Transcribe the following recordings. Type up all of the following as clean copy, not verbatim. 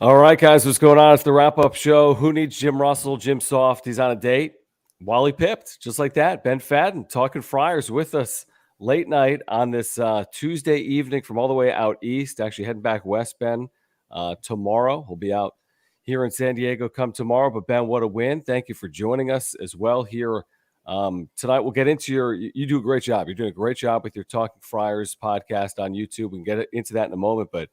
All right, guys, what's going on? It's the wrap-up show. Who needs Jim Russell? Jim Soft. He's on a date. Wally pipped, just like that. Ben Fadden talking Friars with us late night on this Tuesday evening from all the way out east. Actually heading back west, Ben, tomorrow. We'll be out here in San Diego come tomorrow. But, Ben, what a win. Thank you for joining us as well here tonight. We'll get into you do a great job. You're doing a great job with your Talking Friars podcast on YouTube. We can get into that in a moment, but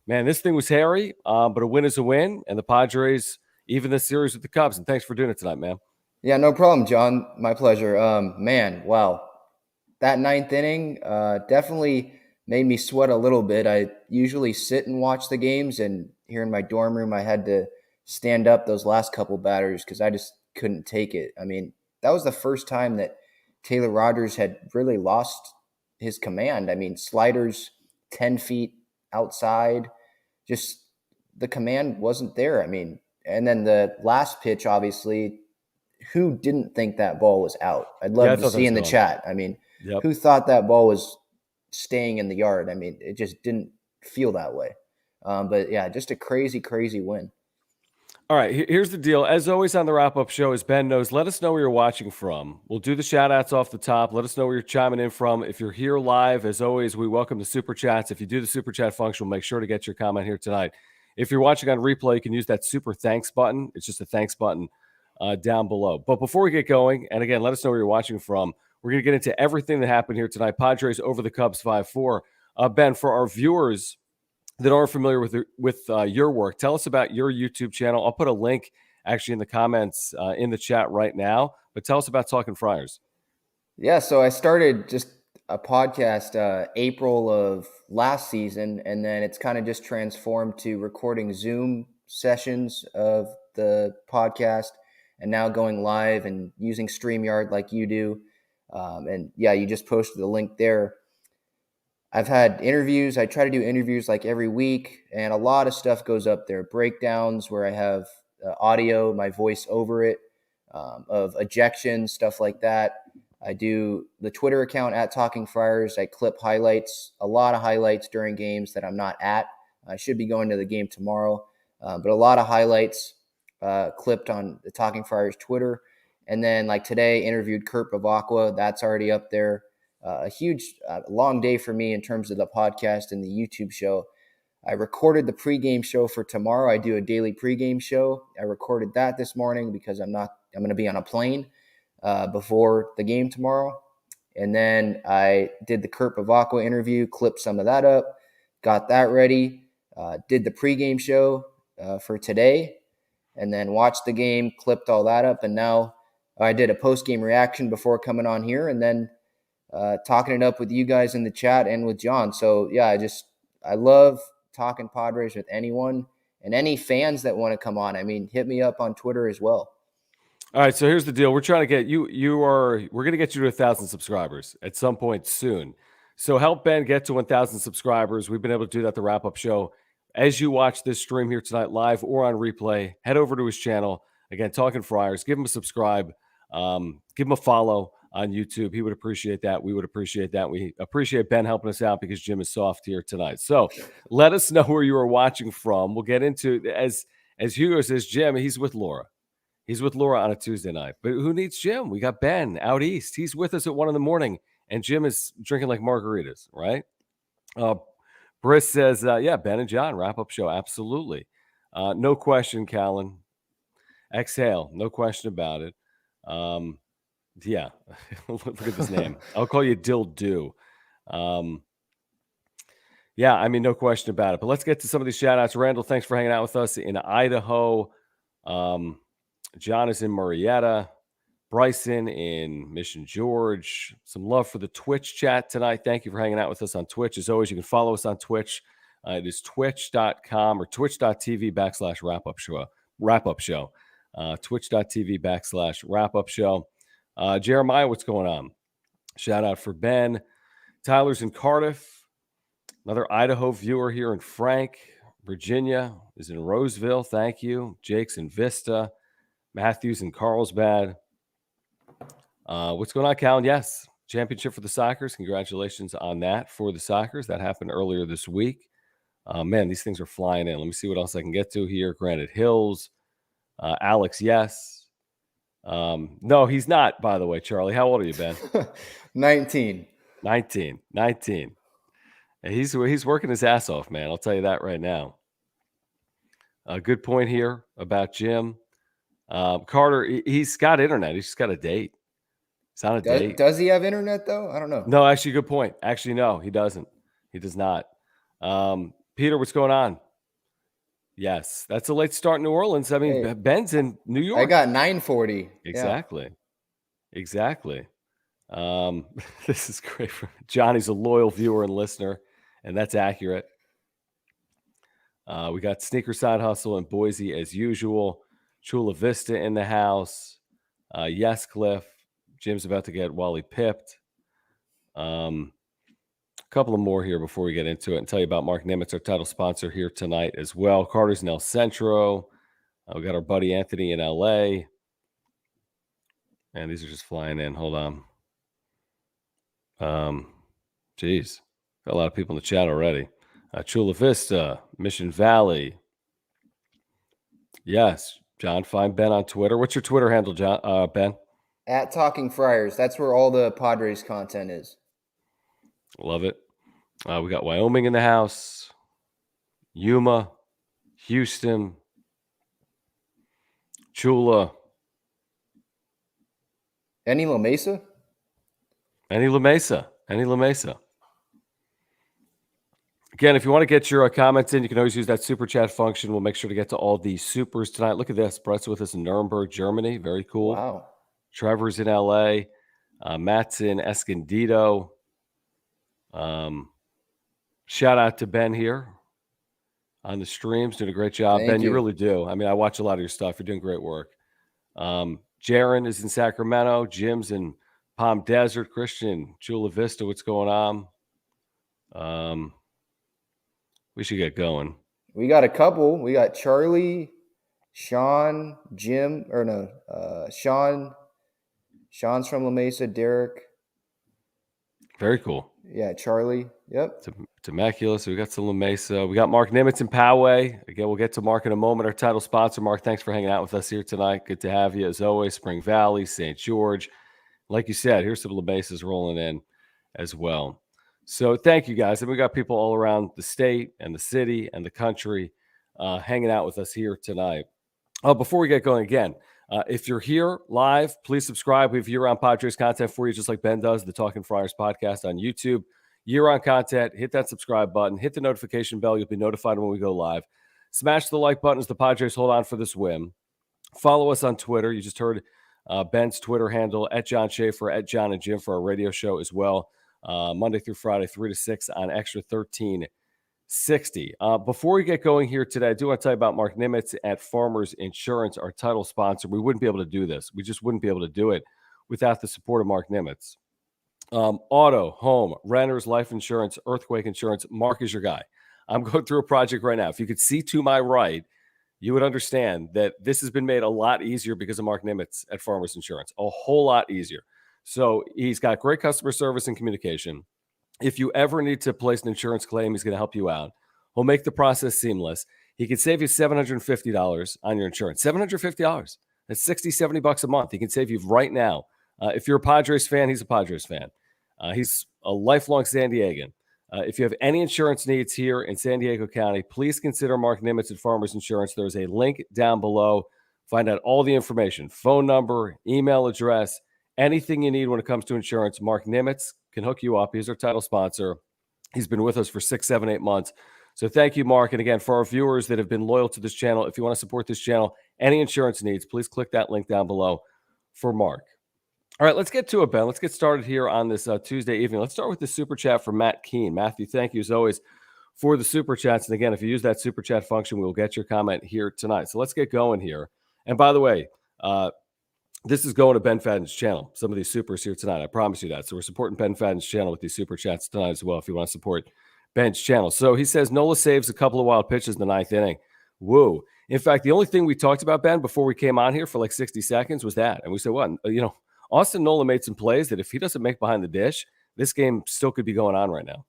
man, this thing was hairy, but a win is a win, and the Padres even this series with the Cubs. And thanks for doing it tonight, man. Yeah, no problem, John. My pleasure. Man, wow. That ninth inning definitely made me sweat a little bit. I usually sit and watch the games, and here in my dorm room, I had to stand up those last couple batters because I just couldn't take it. I mean, that was the first time that Taylor Rogers had really lost his command. I mean, sliders 10 feet outside, just the command wasn't there. I mean, and then the last pitch, obviously, who didn't think that ball was out? I'd love to see in the chat. I mean, who thought that ball was staying in the yard? I mean, it just didn't feel that way. But yeah, just a crazy, crazy win. All right, here's the deal. As always on the wrap-up show, as Ben knows, let us know where you're watching from. We'll do the shout-outs off the top. Let us know where you're chiming in from. If you're here live, as always, we welcome the Super Chats. If you do the Super Chat function, we'll make sure to get your comment here tonight. If you're watching on replay, you can use that Super Thanks button. It's just a thanks button down below. But before we get going, and again, let us know where you're watching from. We're going to get into everything that happened here tonight. Padres over the Cubs 5-4. Ben, for our viewers that aren't familiar with your work, tell us about your YouTube channel. I'll put a link actually in the comments in the chat right now, but tell us about Talking Friars. Yeah, so I started just a podcast April of last season, and then it's kind of just transformed to recording Zoom sessions of the podcast and now going live and using StreamYard like you do. And yeah, you just posted the link there. I've had interviews. I try to do interviews like every week, and a lot of stuff goes up there. Breakdowns where I have audio, my voice over it, of ejections, stuff like that. I do the Twitter account at Talking Friars. I clip highlights, a lot of highlights during games that I'm not at. I should be going to the game tomorrow, but a lot of highlights clipped on the Talking Friars Twitter. And then like today, interviewed Kurt Bavacqua. That's already up there. A huge, long day for me in terms of the podcast and the YouTube show. I recorded the pregame show for tomorrow. I do a daily pregame show. I recorded that this morning because I'm going to be on a plane before the game tomorrow. And then I did the Kurt Bavacqua interview, clipped some of that up, got that ready, did the pregame show for today, and then watched the game, clipped all that up. And now I did a postgame reaction before coming on here, and then talking it up with you guys in the chat and with John. So yeah, I love talking Padres with anyone and any fans that want to come on. I mean, hit me up on Twitter as well. All right, so here's the deal. We're trying to get we're going to get you to 1,000 subscribers at some point soon. So help Ben get to 1,000 subscribers. We've been able to do that the wrap-up show. As you watch this stream here tonight live or on replay, head over to his channel. Again, Talking Friars. Give him a subscribe. Give him a follow on YouTube. He would appreciate that. We would appreciate that. We appreciate Ben helping us out because Jim is soft here tonight. So let us know where you are watching from. We'll get into, as Hugo says, Jim, he's with Laura. He's with Laura on a Tuesday night. But who needs Jim? We got Ben out east. He's with us at 1 a.m, and Jim is drinking like margaritas, right? Briss says, yeah, Ben and John, wrap-up show. Absolutely. No question, Callan. Exhale. No question about it. Yeah. Look at this name. I'll call you Dill Do. Yeah, I mean, no question about it. But let's get to some of these shout-outs. Randall, thanks for hanging out with us in Idaho. John is in Marietta. Bryson in Mission George. Some love for the Twitch chat tonight. Thank you for hanging out with us on Twitch. As always, you can follow us on Twitch. It is twitch.com or twitch.tv/wrap-up show. Twitch.tv/wrap-up show. Jeremiah, what's going on? Shout out for Ben. Tyler's in Cardiff. Another Idaho viewer here in Frank. Virginia is in Roseville. Thank you. Jake's in Vista. Matthews in Carlsbad. What's going on, Callan? Yes, championship for the Sockers. Congratulations on that for the Sockers. That happened earlier this week. Man, these things are flying in. Let me see what else I can get to here. Granite Hills. Alex, yes. No, he's not, by the way, Charlie. How old are you, Ben? 19. 19. And he's working his ass off, man. I'll tell you that right now. A good point here about Jim. Carter, he's got internet. He's just got a date. He's on a date. Does he have internet, though? I don't know. No, actually, good point. Actually, no, he doesn't. He does not. Peter, what's going on? Yes, that's a late start in New Orleans. I mean, Hey, Ben's in New York. I got 9:40. Exactly. Yeah. Exactly. This is great. Johnny's a loyal viewer and listener, and that's accurate. We got Sneaker Side Hustle in Boise as usual. Chula Vista in the house. Yes, Cliff. Jim's about to get Wally pipped. A couple of more here before we get into it and tell you about Mark Nimitz, our title sponsor here tonight as well. Carter's in El Centro. We got our buddy Anthony in LA. And these are just flying in. Hold on. Geez. Got a lot of people in the chat already. Chula Vista, Mission Valley. Yes. John, find Ben on Twitter. What's your Twitter handle, John? Ben? At Talking Friars. That's where all the Padres content is. Love it. We got Wyoming in the house. Yuma. Houston. Chula. Any La Mesa? Any La Mesa. Again, if you want to get your comments in, you can always use that super chat function. We'll make sure to get to all the supers tonight. Look at this. Brett's with us in Nuremberg, Germany. Very cool. Wow. Trevor's in LA. Matt's in Escondido. Shout out to Ben here on the streams. Doing a great job. Thank Ben, you. you really do. I mean, I watch a lot of your stuff. You're doing great work. Jaron is in Sacramento. Jim's in Palm Desert. Christian, Chula Vista. What's going on? We should get going. We got a couple. We got Charlie, Sean, Jim, or no, Sean. Sean's from La Mesa. Derek. Very cool. Yeah, Charlie. Yep. Temecula. So we got some La Mesa. We got Mark Nimitz in Poway. Again, we'll get to Mark in a moment. Our title sponsor, Mark, thanks for hanging out with us here tonight. Good to have you as always. Spring Valley, St. George. Like you said, here's some La Mesas rolling in as well. So thank you guys. And we got people all around the state and the city and the country hanging out with us here tonight. Before we get going again, if you're here live, please subscribe. We have year-round Padres content for you, just like Ben does, the Talking Friars podcast on YouTube. Year-round content, hit that subscribe button, hit the notification bell. You'll be notified when we go live. Smash the like button as the Padres hold on for this win. Follow us on Twitter. You just heard Ben's Twitter handle, at John Schaefer, at John and Jim for our radio show as well. Monday through Friday, 3 to 6 on Extra 1360. Before we get going here today, I do want to tell you about Mark Nimitz at Farmers Insurance, our title sponsor. We wouldn't be able to do this. We just wouldn't be able to do it without the support of Mark Nimitz. Auto, home, renters, life insurance, earthquake insurance. Mark is your guy. I'm going through a project right now. If you could see to my right, you would understand that this has been made a lot easier because of Mark Nimitz at Farmers Insurance. A whole lot easier. So he's got great customer service and communication. If you ever need to place an insurance claim, he's going to help you out. He'll make the process seamless. He can save you $750 on your insurance. $750. That's $60, $70 a month. He can save you right now. If you're a Padres fan, he's a Padres fan. He's a lifelong San Diegan. If you have any insurance needs here in San Diego County, please consider Mark Nimitz at Farmers Insurance. There's a link down below. Find out all the information, phone number, email address, anything you need when it comes to insurance. Mark Nimitz can hook you up. He's our title sponsor. He's been with us for 6, 7, 8 months. So thank you, Mark. And again, for our viewers that have been loyal to this channel, if you want to support this channel, any insurance needs, please click that link down below for Mark. All right, let's get to it, Ben. Let's get started here on this Tuesday evening. Let's start with the super chat from Matt Keene. Matthew, thank you as always for the super chats. And again, if you use that super chat function, we'll get your comment here tonight. So let's get going here. And by the way, this is going to Ben Fadden's channel. Some of these supers here tonight. I promise you that. So we're supporting Ben Fadden's channel with these super chats tonight as well if you want to support Ben's channel. So he says Nola saves a couple of wild pitches in the 9th inning. Woo. In fact, the only thing we talked about, Ben, before we came on here for like 60 seconds was that. And we said, what? Austin Nola made some plays that if he doesn't make behind the dish, this game still could be going on right now.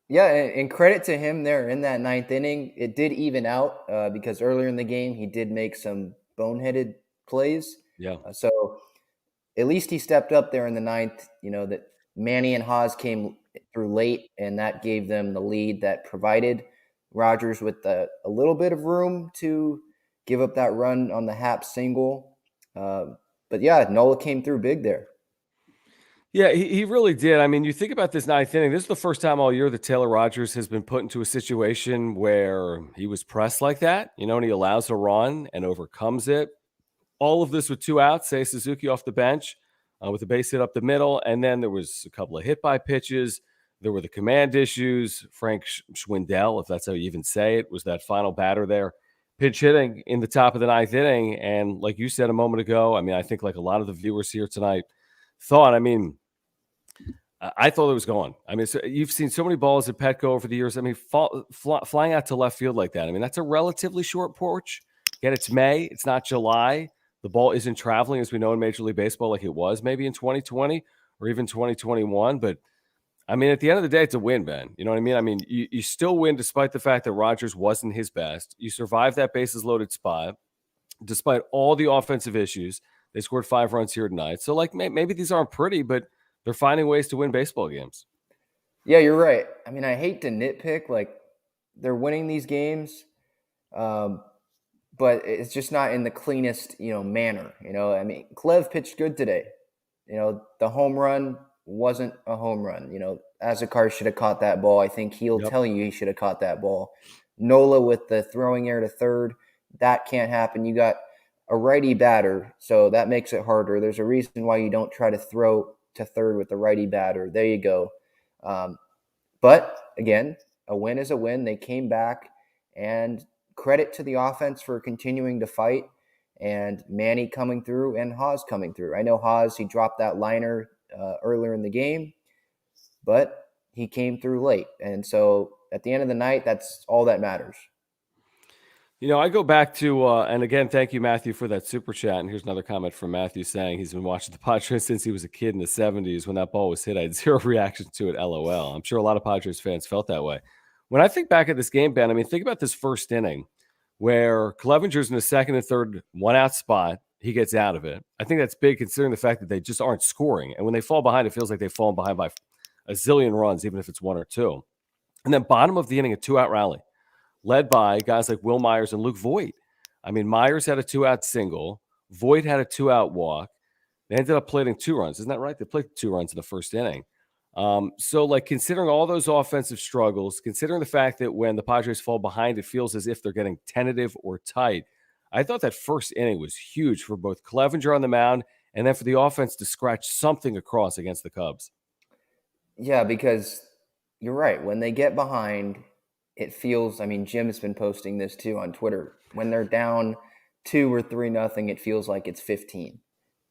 Yeah, and credit to him there in that ninth inning. It did even out because earlier in the game he did make some boneheaded plays. Yeah. So at least he stepped up there in the ninth. That Manny and Haas came through late, and that gave them the lead that provided Rogers with a little bit of room to give up that run on the Hap single. But yeah, Nola came through big there. Yeah, he really did. I mean, you think about this ninth inning. This is the first time all year that Taylor Rogers has been put into a situation where he was pressed like that, and he allows a run and overcomes it. All of this with two outs, say Suzuki off the bench with a base hit up the middle. And then there was a couple of hit by pitches. There were the command issues. Frank Schwindel, if that's how you even say it, was that final batter there, pinch hitting in the top of the ninth inning. And like you said a moment ago, I mean, I think like a lot of the viewers here tonight thought, I mean, I thought it was gone. I mean, so you've seen so many balls at Petco over the years. I mean, flying out to left field like that. I mean, that's a relatively short porch. Again, it's May. It's not July. The ball isn't traveling, as we know in Major League Baseball, like it was maybe in 2020 or even 2021. But I mean, at the end of the day, it's a win, Ben. You know what I mean? I mean, you still win despite the fact that Rogers wasn't his best. You survived that bases loaded spot despite all the offensive issues. They scored 5 runs here tonight. So, like, maybe these aren't pretty, but they're finding ways to win baseball games. Yeah, you're right. I mean, I hate to nitpick. Like, they're winning these games, but it's just not in the cleanest, manner. I mean, Clev pitched good today. The home run wasn't a home run. Azakar should have caught that ball. I think he'll Yep. tell you he should have caught that ball. Nola with the throwing error to third, that can't happen. You got a righty batter, so that makes it harder. There's a reason why you don't try to throw to third with the righty batter. There you go. Um, but again, a win is a win. They came back, and credit to the offense for continuing to fight, and Manny coming through and Haas coming through. I know Haas, he dropped that liner earlier in the game, but he came through late. And so at the end of the night, that's all that matters. I go back to, and again, thank you, Matthew, for that super chat. And here's another comment from Matthew saying he's been watching the Padres since he was a kid in the 70s. When that ball was hit, I had zero reaction to it. LOL. I'm sure a lot of Padres fans felt that way. When I think back at this game, Ben, I mean, think about this first inning where Clevenger's in the second and third one out spot. He gets out of it. I think that's big considering the fact that they just aren't scoring. And when they fall behind, it feels like they've fallen behind by a zillion runs, even if it's one or two. And then bottom of the inning, a 2-out rally led by guys like Will Myers and Luke Voit. I mean, Myers had a 2-out single. Voit had a 2-out walk. They ended up playing 2 runs. Isn't that right? They played 2 runs in the first inning. So, like, considering all those offensive struggles, considering the fact that when the Padres fall behind, it feels as if they're getting tentative or tight. I thought that first inning was huge for both Clevenger on the mound and then for the offense to scratch something across against the Cubs. Yeah, because you're right. When they get behind, it feels, I mean, Jim's been posting this too on Twitter. When they're down 2 or 3-0, it feels like it's 15.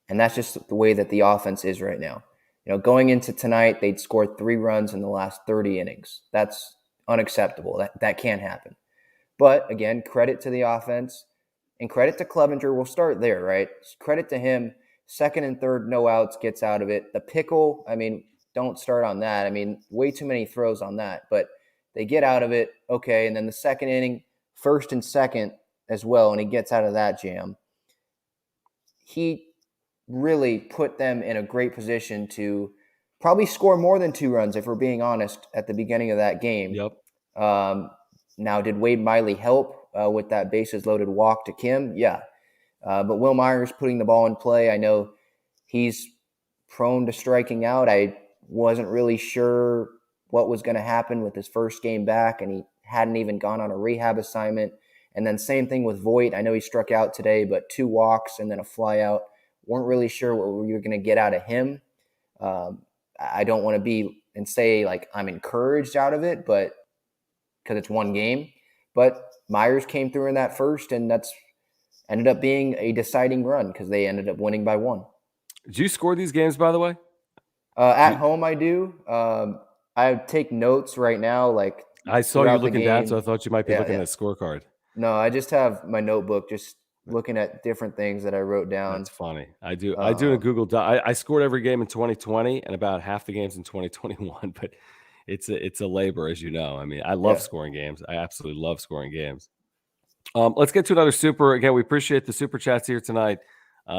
And that's just the way that the offense is right now. Going into tonight, they'd scored 3 runs in the last 30 innings. That's unacceptable. That can't happen. But again, credit to the offense and credit to Clevenger. We'll start there, right? Credit to him. Second and third, no outs, gets out of it. The pickle, I mean, don't start on that. I mean, way too many throws on that. But they get out of it, okay. And then the second inning, first and second as well, and he gets out of that jam. He really put them in a great position to probably score more than 2 runs, if we're being honest, at the beginning of that game. Yep. Now, did Wade Miley help with that bases loaded walk to Kim? Yeah. But Will Myers putting the ball in play, I know he's prone to striking out. I wasn't really sure what was going to happen with his first game back, and he hadn't even gone on a rehab assignment. And then same thing with Voit. I know he struck out today, but 2 walks and then a fly out. Weren't really sure what we were going to get out of him. I don't want to be and say like I'm encouraged out of it, but because it's one game. But Myers came through in that first, and that's ended up being a deciding run because they ended up winning by 1. Do you score these games, by the way? At home, I do. I take notes right now. Like I saw you looking down, game. so I thought you might be looking at a scorecard. No, I just have my notebook, just looking at different things that I wrote down. That's funny. I do a Google Doc. I scored every game in 2020 and about half the games in 2021. But it's a labor, as you know. I mean, I love Yeah. scoring games. I absolutely love scoring games. Let's get to another super. Again, we appreciate the super chats here tonight.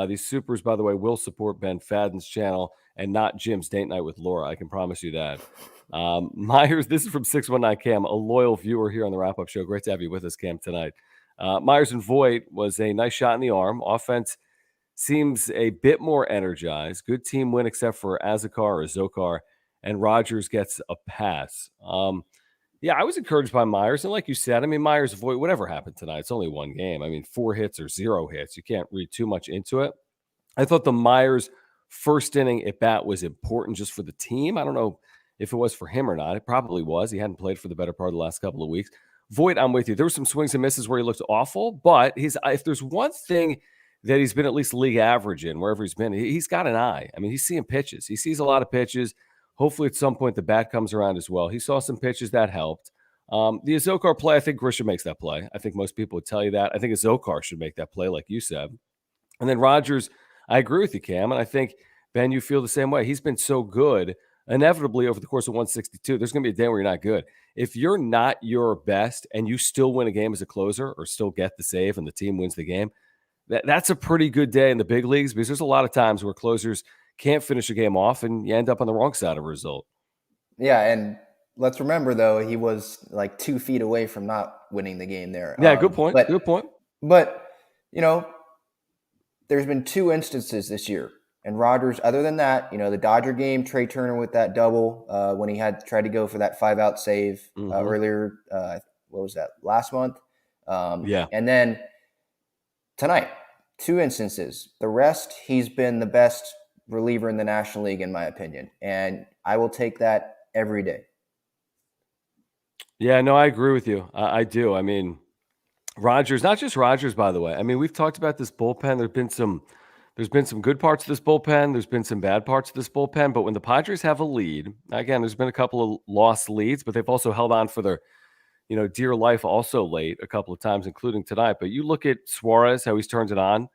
These supers, by the way, will support Ben Fadden's channel and not Jim's date night with Laura. I can promise you that. Myers, this is from 619 Cam, a loyal viewer here on the wrap-up show. Great to have you with us, Cam, tonight. Myers and Voit was a nice shot in the arm. Offense seems a bit more energized. Good team win except for Azakar or Zokar, and Rogers gets a pass. Yeah, I was encouraged by Myers. And like you said, I mean, Myers, Voit, whatever happened tonight, it's only one game. I mean, 4 hits or 0 hits. You can't read too much into it. I thought the Myers first inning at bat was important just for the team. I don't know if it was for him or not. It probably was. He hadn't played for the better part of the last couple of weeks. Voit, I'm with you. There were some swings and misses where he looked awful, but if there's one thing that he's been at least league average in, wherever he's been, he's got an eye. I mean, he's seeing pitches. He sees a lot of pitches. Hopefully at some point the bat comes around as well. He saw some pitches that helped. The Azokar play, I think Grisham makes that play. I think most people would tell you that. I think Azokar should make that play, like you said. And then Rogers, I agree with you, Cam. And I think, Ben, you feel the same way. He's been so good. Inevitably, over the course of 162, there's going to be a day where you're not good. If you're not your best and you still win a game as a closer or still get the save and the team wins the game, that's a pretty good day in the big leagues, because there's a lot of times where closers can't finish a game off and you end up on the wrong side of a result. Yeah, and let's remember, though, he was like 2 feet away from not winning the game there. Yeah, good point. Good point. But, there's been 2 instances this year. And Rogers, other than that, the Dodger game, Trey Turner with that double when he had tried to go for that 5-out save earlier, what was that, last month? Yeah. And then tonight, 2 instances. The rest, he's been the best reliever in the National League, in my opinion. And I will take that every day. Yeah, no, I agree with you. I do. I mean, Rogers, not just Rogers, by the way. I mean, we've talked about this bullpen. There's been some good parts of this bullpen. There's been some bad parts of this bullpen. But when the Padres have a lead, again, there's been a couple of lost leads, but they've also held on for their, dear life also late a couple of times, including tonight. But you look at Suarez, how he's turned it on.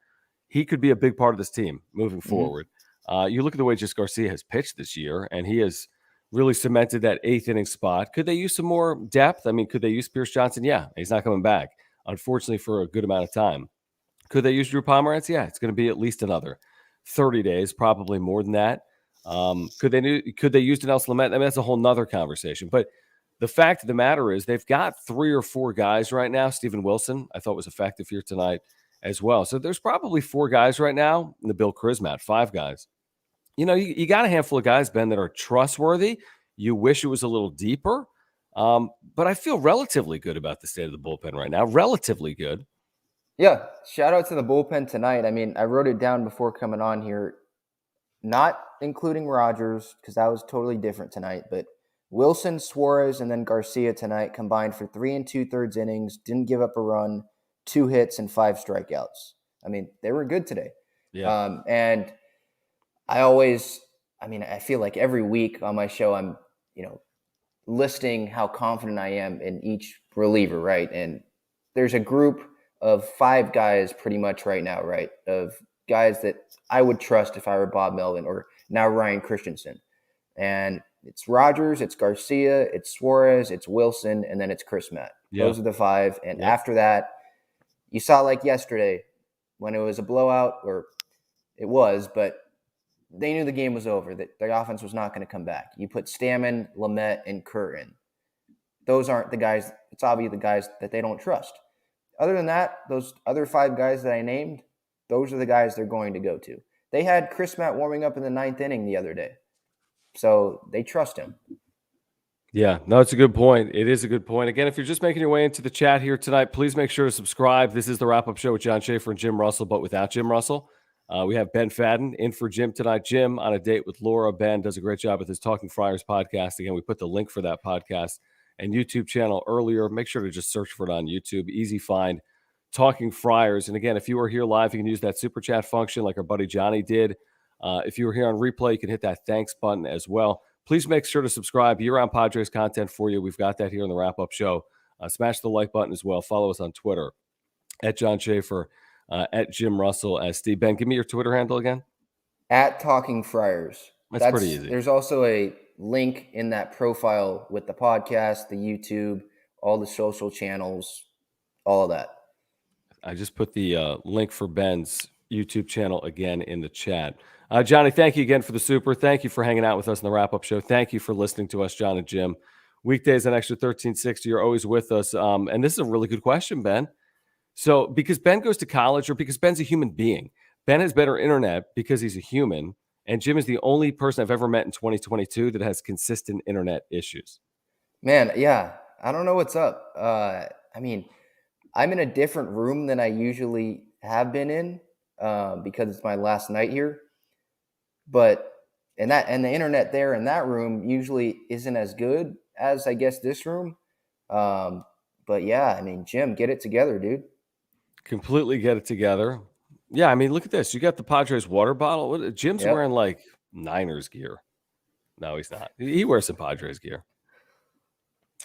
He could be a big part of this team moving forward. You look at the way Jis Garcia has pitched this year, and he has really cemented that 8th inning spot. Could they use some more depth? I mean, could they use Pierce Johnson? Yeah, he's not coming back, unfortunately, for a good amount of time. Could they use Drew Pomeranz? Yeah, it's going to be at least another 30 days, probably more than that. Could they use Denelson Lamet? I mean, that's a whole nother conversation. But the fact of the matter is they've got 3 or 4 guys right now. Steven Wilson, I thought, was effective here tonight as well. So there's probably 4 guys right now in the Bill Charismat, 5 guys. You got a handful of guys, Ben, that are trustworthy. You wish it was a little deeper. But I feel relatively good about the state of the bullpen right now. Relatively good. Yeah, shout out to the bullpen tonight. I mean, I wrote it down before coming on here, not including Rogers, because that was totally different tonight. But Wilson, Suarez, and then Garcia tonight combined for 3 2/3 innings, didn't give up a run, 2 hits, and 5 strikeouts. I mean, they were good today. Yeah. And I feel like every week on my show, I'm, listing how confident I am in each reliever, right? And there's a group of 5 guys pretty much right now, right? Of guys that I would trust if I were Bob Melvin or now Ryan Christensen. And it's Rogers, it's Garcia, it's Suarez, it's Wilson, and then it's Chris Matt. Yeah. Those are the 5. And after that, you saw like yesterday when it was a blowout, or it was, but they knew the game was over, that their offense was not going to come back. You put Stammen, Lamet, and Kerr in. Those aren't the guys. It's obvious the guys that they don't trust. Other than that, those other 5 guys that I named, those are the guys they're going to go to. They had Chris Matt warming up in the 9th inning the other day. So they trust him. Yeah, no, it's a good point. It is a good point. Again, if you're just making your way into the chat here tonight, please make sure to subscribe. This is the wrap-up show with John Schaefer and Jim Russell, but without Jim Russell. We have Ben Fadden in for Jim tonight. Jim on a date with Laura. Ben does a great job with his Talking Friars podcast. Again, we put the link for that podcast and YouTube channel earlier. Make sure to just search for it on YouTube. Easy find, Talking Friars. And again, if you are here live, you can use that super chat function like our buddy Johnny did. If you were here on replay, you can hit that thanks button as well. Please make sure to subscribe. Year-round Padres content for you. We've got that here in the wrap-up show. Smash the like button as well. Follow us on Twitter at John Schaefer. At Jim Russell as Steve. Ben, give me your Twitter handle again. At Talking Friars. That's pretty easy. There's also a link in that profile with the podcast, the YouTube, all the social channels, all of that. I just put the link for Ben's YouTube channel again in the chat. Johnny, thank you again for the super. Thank you for hanging out with us in the wrap-up show. Thank you for listening to us, John and Jim. Weekdays on Extra 1360, you're always with us. And this is a really good question, Ben. So because Ben goes to college or because Ben's a human being, Ben has better internet because he's a human. And Jim is the only person I've ever met in 2022 that has consistent internet issues. Man, yeah, I don't know what's up. I mean, I'm in a different room than I usually have been in because it's my last night here. But and the internet there in that room usually isn't as good as I guess this room. But yeah, I mean, Jim, get it together, dude. Completely get it together. Yeah, I mean, look at this. You got the Padres water bottle. Jim's Yep. wearing like Niners gear. No, he's not. He wears some Padres gear.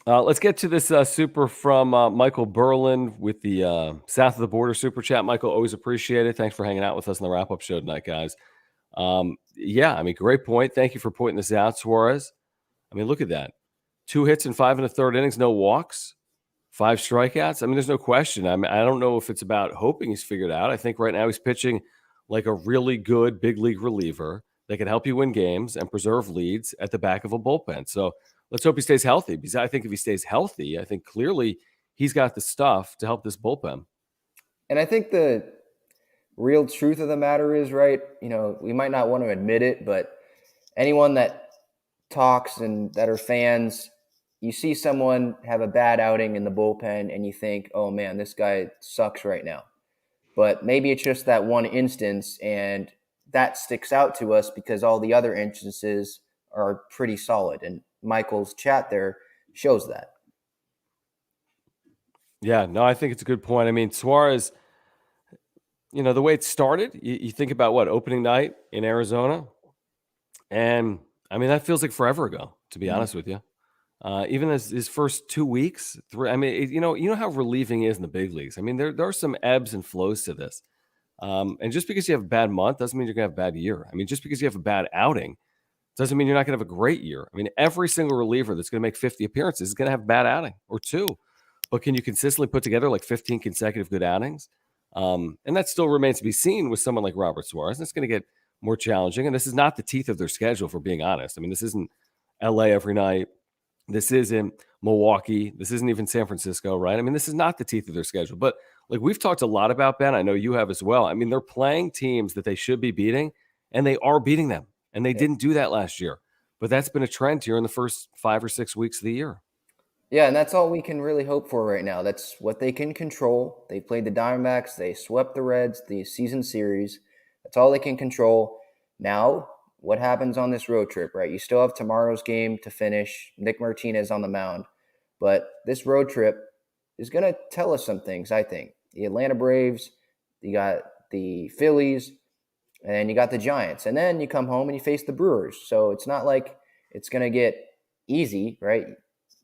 Let's get to this super from Michael Berlin with the South of the Border super chat. Michael, always appreciate it. Thanks for hanging out with us in the wrap-up show tonight, guys. Yeah, I mean, great point. Thank you for pointing this out, Suarez. I mean, look at that. 2 hits in 5 1/3 innings, no walks, 5 strikeouts. I mean, there's no question. I mean, I don't know if it's about hoping he's figured out. I think right now he's pitching like a really good big league reliever that can help you win games and preserve leads at the back of a bullpen. So let's hope he stays healthy, because I think if he stays healthy, I think clearly he's got the stuff to help this bullpen. And I think the real truth of the matter is, right, you know, we might not want to admit it, but anyone that talks and that are fans, you see someone have a bad outing in the bullpen and you think, oh man, this guy sucks right now. But maybe it's just that one instance, and that sticks out to us because all the other instances are pretty solid. And Michael's chat there shows that. Yeah, no, I think it's a good point. I mean, Suarez, you know, the way it started, you think about what, opening night in Arizona? And I mean, that feels like forever ago, to be honest with you. Even as his first 2 weeks, I mean, you know how relieving it is in the big leagues. I mean, there are some ebbs and flows to this. And just because you have a bad month doesn't mean you're going to have a bad year. I mean, just because you have a bad outing doesn't mean you're not going to have a great year. I mean, every single reliever that's going to make 50 appearances is going to have a bad outing or two. But can you consistently put together like 15 consecutive good outings? And that still remains to be seen with someone like Robert Suarez. And it's going to get more challenging. And this is not the teeth of their schedule, for being honest. I mean, this isn't LA every night. This isn't Milwaukee. This isn't even San Francisco, right? I mean, this is not the teeth of their schedule. But like we've talked a lot about, Ben, I know you have as well. I mean, they're playing teams that they should be beating, and they are beating them. And they didn't do that last year. But that's been a trend here in the first 5 or 6 weeks of the year. Yeah, and that's all we can really hope for right now. That's what they can control. They played the Diamondbacks. They swept the Reds, the season series. That's all they can control. Now, what happens on this road trip, right? You still have tomorrow's game to finish. Nick Martinez on the mound. But this road trip is going to tell us some things, I think. The Atlanta Braves, you got the Phillies, and you got the Giants. And then you come home and you face the Brewers. So it's not like it's going to get easy, right?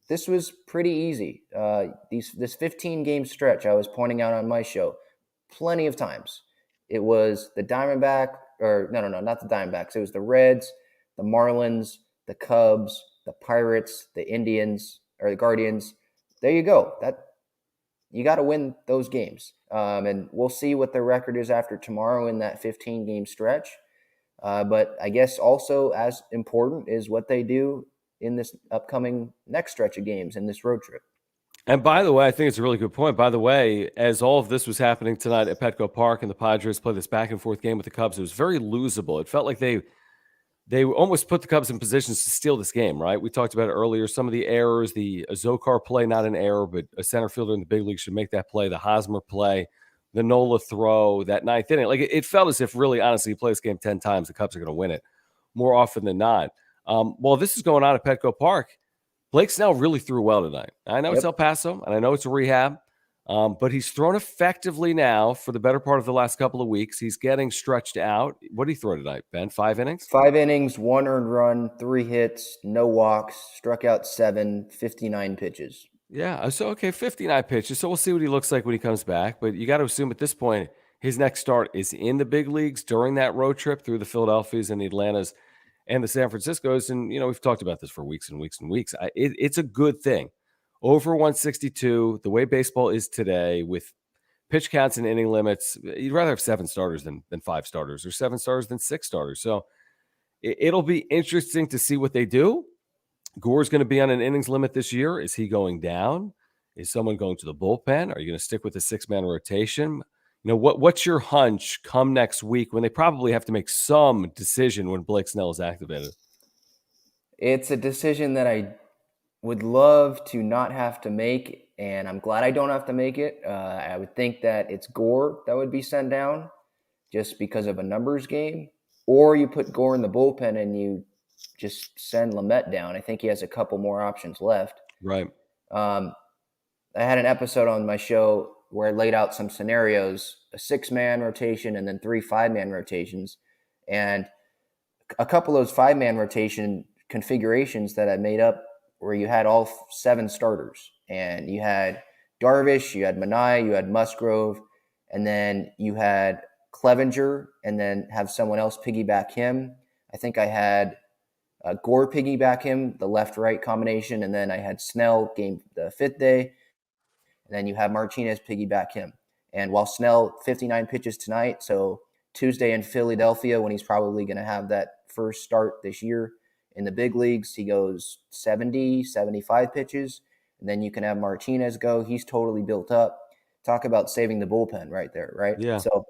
This was pretty easy. This 15-game stretch I was pointing out on my show plenty of times. It was the Diamondback, or no, not the Diamondbacks. It was the Reds, the Marlins, the Cubs, the Pirates, the Indians, or the Guardians. There you go. You got to win those games. And we'll see what their record is after tomorrow in that 15-game stretch. But I guess also as important is what they do in this upcoming next stretch of games in this road trip. And by the way, I think it's a really good point. By the way, as all of this was happening tonight at Petco Park and the Padres played this back and forth game with the Cubs, it was very losable. It felt like they almost put the Cubs in positions to steal this game, right? We talked about it earlier. Some of the errors, the Zokar play, not an error, but a center fielder in the big league should make that play. The Hosmer play, the Nola throw, that ninth inning. Like it felt as if really, honestly, you play this game 10 times, the Cubs are going to win it more often than not. While this is going on at Petco Park, Blake Snell really threw well tonight. I know it's El Paso, and I know it's a rehab, but he's thrown effectively now for the better part of the last couple of weeks. He's getting stretched out. What did he throw tonight, Ben? 5 innings? 5 innings, 1 earned run, 3 hits, no walks, struck out 7, 59 pitches. Yeah, so, okay, 59 pitches. So we'll see what he looks like when he comes back. But you got to assume at this point, his next start is in the big leagues during that road trip through the Philadelphias and the Atlantas and the San Franciscos. And, we've talked about this for weeks and weeks and weeks. It's a good thing. Over 162, the way baseball is today with pitch counts and inning limits, you'd rather have 7 starters than 5 starters, or 7 starters than 6 starters. So it'll be interesting to see what they do. Gore's going to be on an innings limit this year. Is he going down? Is someone going to the bullpen? Are you going to stick with the 6-man rotation? What's your hunch come next week when they probably have to make some decision when Blake Snell is activated? It's a decision that I would love to not have to make, and I'm glad I don't have to make it. I would think that it's Gore that would be sent down just because of a numbers game, or you put Gore in the bullpen and you just send Lamet down. I think he has a couple more options left. Right. I had an episode on my show where I laid out some scenarios, a 6-man rotation and then 3 5-man rotations. And a couple of those 5-man rotation configurations that I made up where you had all 7 starters. And you had Darvish, you had Minaya, you had Musgrove, and then you had Clevenger, and then have someone else piggyback him. I think I had Gore piggyback him, the left-right combination, and then I had Snell game the 5th day, and then you have Martinez piggyback him. And while Snell 59 pitches tonight, so Tuesday in Philadelphia when he's probably going to have that first start this year in the big leagues, he goes 70, 75 pitches, and then you can have Martinez go. He's totally built up. Talk about saving the bullpen right there, right? Yeah. So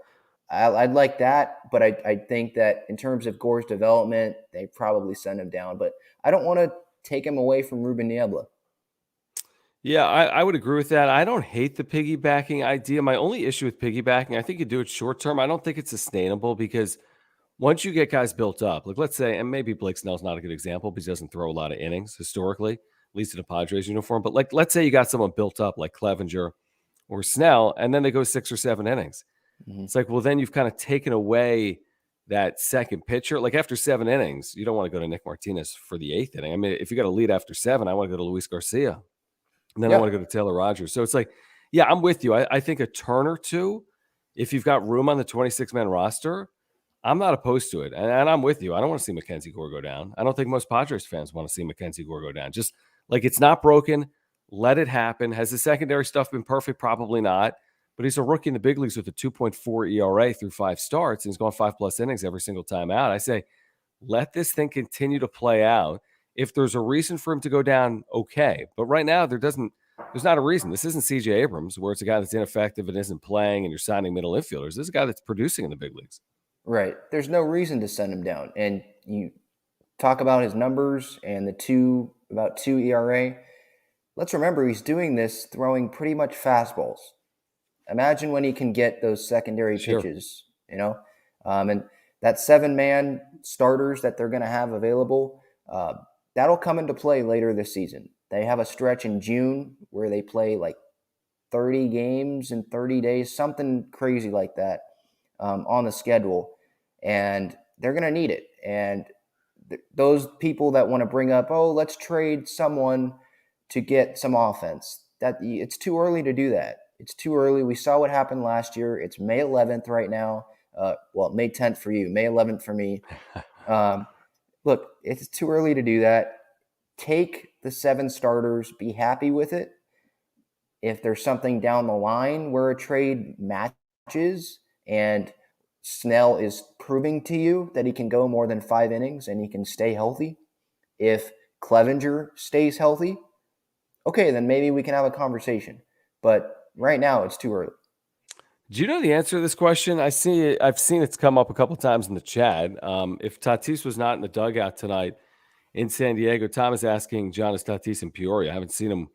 I'd like that, but I think that in terms of Gore's development, they probably send him down. But I don't want to take him away from Ruben Niebla. Yeah, I would agree with that. I don't hate the piggybacking idea. My only issue with piggybacking, I think you do it short term. I don't think it's sustainable because once you get guys built up, like let's say, and maybe Blake Snell's not a good example because he doesn't throw a lot of innings historically, at least in a Padres uniform. But like, let's say you got someone built up like Clevenger or Snell, and then they go 6 or 7 innings. Mm-hmm. It's like, well, then you've kind of taken away that second pitcher. Like after 7 innings, you don't want to go to Nick Martinez for the 8th inning. I mean, if you got a lead after 7, I want to go to Luis Garcia. And then I want to go to Taylor Rogers. So it's like, yeah, I'm with you. I think a turn or two, if you've got room on the 26-man roster, I'm not opposed to it. And I'm with you. I don't want to see Mackenzie Gore go down. I don't think most Padres fans want to see Mackenzie Gore go down. Just like it's not broken. Let it happen. Has the secondary stuff been perfect? Probably not. But he's a rookie in the big leagues with a 2.4 ERA through 5 starts, and he's going 5+ innings every single time out. I say, let this thing continue to play out. If there's a reason for him to go down, okay. But right now, there's not a reason. This isn't C.J. Abrams, where it's a guy that's ineffective and isn't playing, and you're signing middle infielders. This is a guy that's producing in the big leagues. Right. There's no reason to send him down. And you talk about his numbers and about 2 ERA. Let's remember he's doing this throwing pretty much fastballs. Imagine when he can get those secondary pitches, and that 7-man starters that they're going to have available, that'll come into play later this season. They have a stretch in June where they play like 30 games in 30 days, something crazy like that on the schedule, and they're going to need it. And those people that want to bring up, let's trade someone to get some offense, that it's too early to do that. It's too early. We saw what happened last year. It's May 11th right now. May 10th for you, May 11th for me. Look, it's too early to do that. Take the 7 starters. Be happy with it. If there's something down the line where a trade matches and Snell is proving to you that he can go more than 5 innings and he can stay healthy, if Clevenger stays healthy, okay, then maybe we can have a conversation. But right now, it's too early. Do you know the answer to this question? I've seen it's come up a couple times in the chat. If Tatis was not in the dugout tonight in San Diego, Tom is asking John, is Tatis in Peoria? I haven't seen him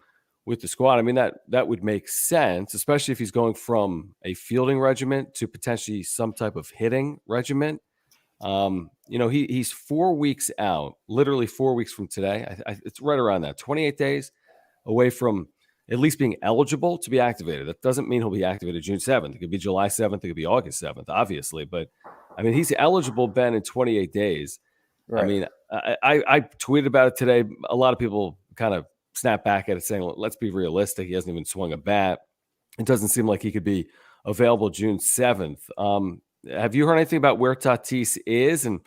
with the squad. I mean, that would make sense, especially if he's going from a fielding regiment to potentially some type of hitting regiment. He's 4 weeks out, literally 4 weeks from today. It's right around that, 28 days away from at least being eligible to be activated. That doesn't mean he'll be activated June 7th. It could be July 7th. It could be August 7th, obviously. But, I mean, he's eligible, Ben, in 28 days. Right. I mean, I tweeted about it today. A lot of people kind of snap back at it saying, let's be realistic. He hasn't even swung a bat. It doesn't seem like he could be available June 7th. Have you heard anything about where Tatis is? And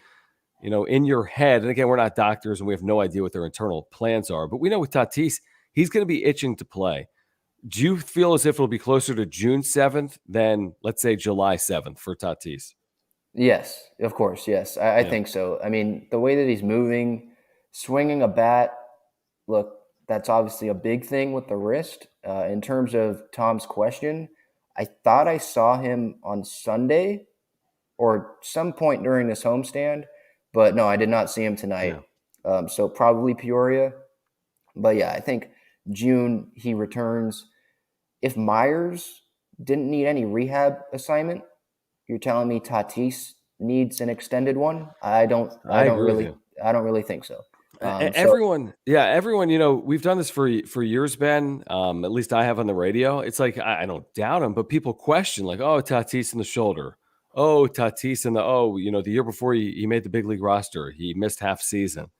in your head, and again, we're not doctors and we have no idea what their internal plans are, but we know with Tatis, he's going to be itching to play. Do you feel as if it'll be closer to June 7th than, let's say, July 7th for Tatis? Yes, of course. Yes, I Yeah. think so. I mean, the way that he's moving, swinging a bat, look, that's obviously a big thing with the wrist. In terms of Tom's question, I thought I saw him on Sunday or some point during this homestand, but no, I did not see him tonight. Yeah. So probably Peoria. But yeah, I think June he returns. If Myers didn't need any rehab assignment, you're telling me Tatis needs an extended one? I agree with you. I don't really think so. So Everyone, we've done this for years, Ben. At least I have on the radio. It's like I don't doubt him, but people question, like, oh, Tatis in the shoulder, oh, Tatis in the year before he made the big league roster, he missed half season.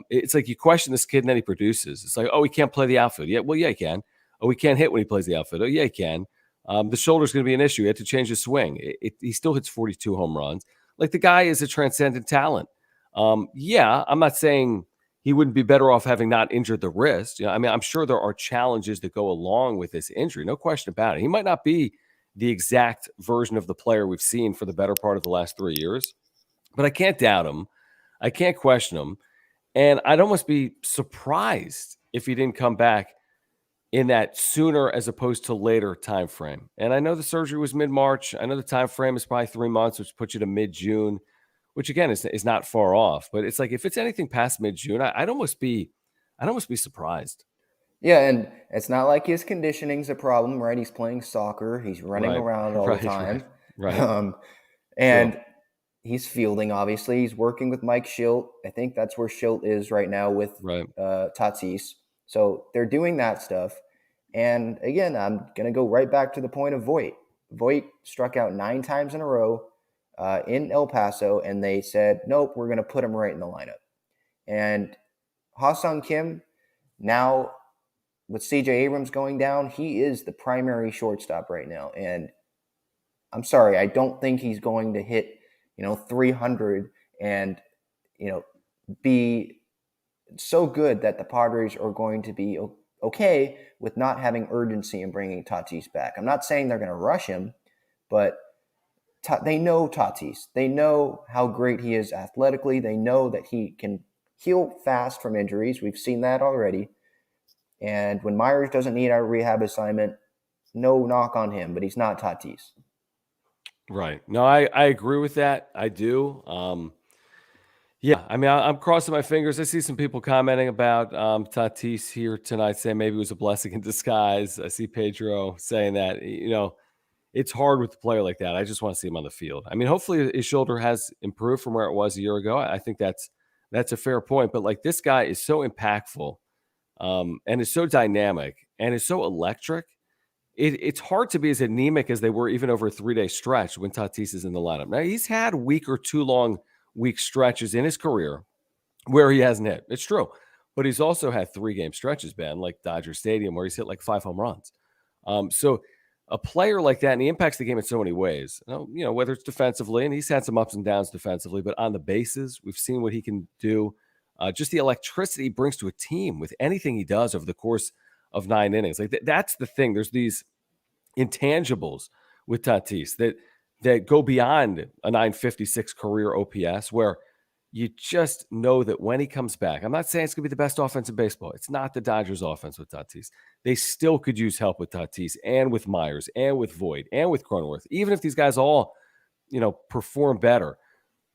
It's like you question this kid and then he produces. It's like, oh, he can't play the outfield. Yeah, well, yeah, he can. Oh, he can't hit when he plays the outfield. Oh, yeah, he can. The shoulder's going to be an issue. He had to change his swing. He still hits 42 home runs. Like the guy is a transcendent talent. Yeah, I'm not saying he wouldn't be better off having not injured the wrist. I mean, I'm sure there are challenges that go along with this injury. No question about it. He might not be the exact version of the player we've seen for the better part of the last 3 years, but I can't doubt him. I can't question him. And I'd almost be surprised if he didn't come back in that sooner as opposed to later time frame. And I know the surgery was mid-March. I know the time frame is probably 3 months, which puts you to mid-June, which again is not far off. But it's like if it's anything past mid-June, I'd almost be surprised. yeah, and it's not like his conditioning's a problem, right? He's playing soccer, he's running Right. around all the Right. time. Right. Um, True. and he's fielding, obviously. He's working with Mike Schilt. I think that's where Schilt is right now with Right. Tatis. So they're doing that stuff. And again, I'm going to go right back to the point of Voit. Voit struck out 9 times in a row in El Paso, and they said, nope, we're going to put him right in the lineup. And Ha-Sung Kim, now with CJ Abrams going down, he is the primary shortstop right now. And I'm sorry, I don't think he's going to hit 300 and be so good that the Padres are going to be okay with not having urgency in bringing Tatis back. I'm not saying they're going to rush him, but they know Tatis. They know how great he is athletically. They know that he can heal fast from injuries. We've seen that already. And when Myers doesn't need a rehab assignment, no knock on him, but he's not Tatis. Right. No, I agree with that. I do. Yeah, I mean, I'm crossing my fingers. I see some people commenting about Tatis here tonight, saying maybe it was a blessing in disguise. I see Pedro saying that. It's hard with a player like that. I just want to see him on the field. I mean, hopefully his shoulder has improved from where it was a year ago. I think that's a fair point. But like this guy is so impactful, and is so dynamic and is so electric. It's hard to be as anemic as they were even over a 3-day stretch when Tatis is in the lineup. Now he's had week or two long week stretches in his career where he hasn't hit. It's true. But he's also had 3-game stretches, Ben, like Dodger Stadium, where he's hit like 5 home runs. So a player like that, and he impacts the game in so many ways, whether it's defensively, and he's had some ups and downs defensively, but on the bases, we've seen what he can do. Just the electricity he brings to a team with anything he does over the course of 9 innings. Like that's the thing. There's these intangibles with Tatis that go beyond a 956 career OPS, where you just know that when he comes back, I'm not saying it's going to be the best offense in baseball. It's not the Dodgers offense with Tatis. They still could use help with Tatis and with Myers and with Voit and with Cronenworth, even if these guys all, perform better.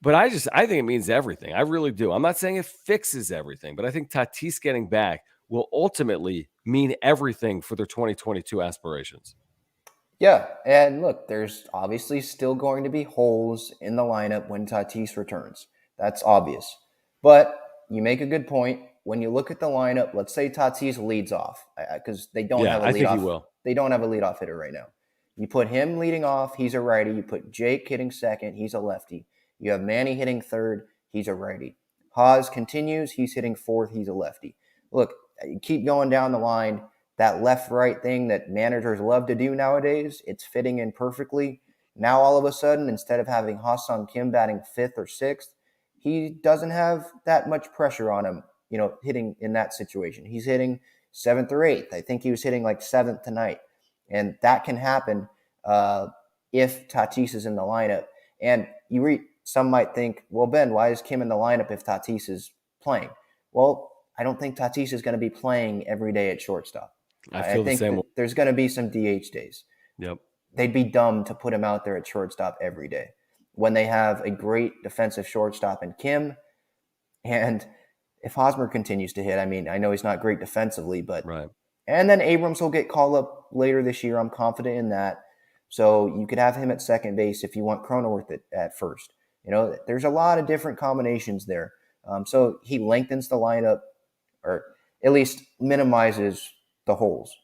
But I think it means everything. I really do. I'm not saying it fixes everything, but I think Tatis getting back will ultimately mean everything for their 2022 aspirations. Yeah, and look, there's obviously still going to be holes in the lineup when Tatis returns. That's obvious. But you make a good point. When you look at the lineup, let's say Tatis leads off because they don't have a I think he leadoff. will. They don't have a leadoff hitter right now. You put him leading off, he's a righty. You put Jake hitting second, he's a lefty. You have Manny hitting third, he's a righty. Haas continues, he's hitting fourth, he's a lefty. Look, you keep going down the line. That left-right thing that managers love to do nowadays, it's fitting in perfectly. Now all of a sudden, instead of having Ha-Sung Kim batting fifth or sixth, he doesn't have that much pressure on him, hitting in that situation. He's hitting 7th or 8th. I think he was hitting like 7th tonight. And that can happen if Tatis is in the lineup. And some might think, well, Ben, why is Kim in the lineup if Tatis is playing? Well, I don't think Tatis is going to be playing every day at shortstop. I think the same. There's going to be some DH days. Yep. They'd be dumb to put him out there at shortstop every day when they have a great defensive shortstop in Kim. And if Hosmer continues to hit, I know he's not great defensively, but right. And then Abrams will get called up later this year. I'm confident in that. So you could have him at second base if you want Cronenworth at first. There's a lot of different combinations there. So he lengthens the lineup, or at least minimizes the holes.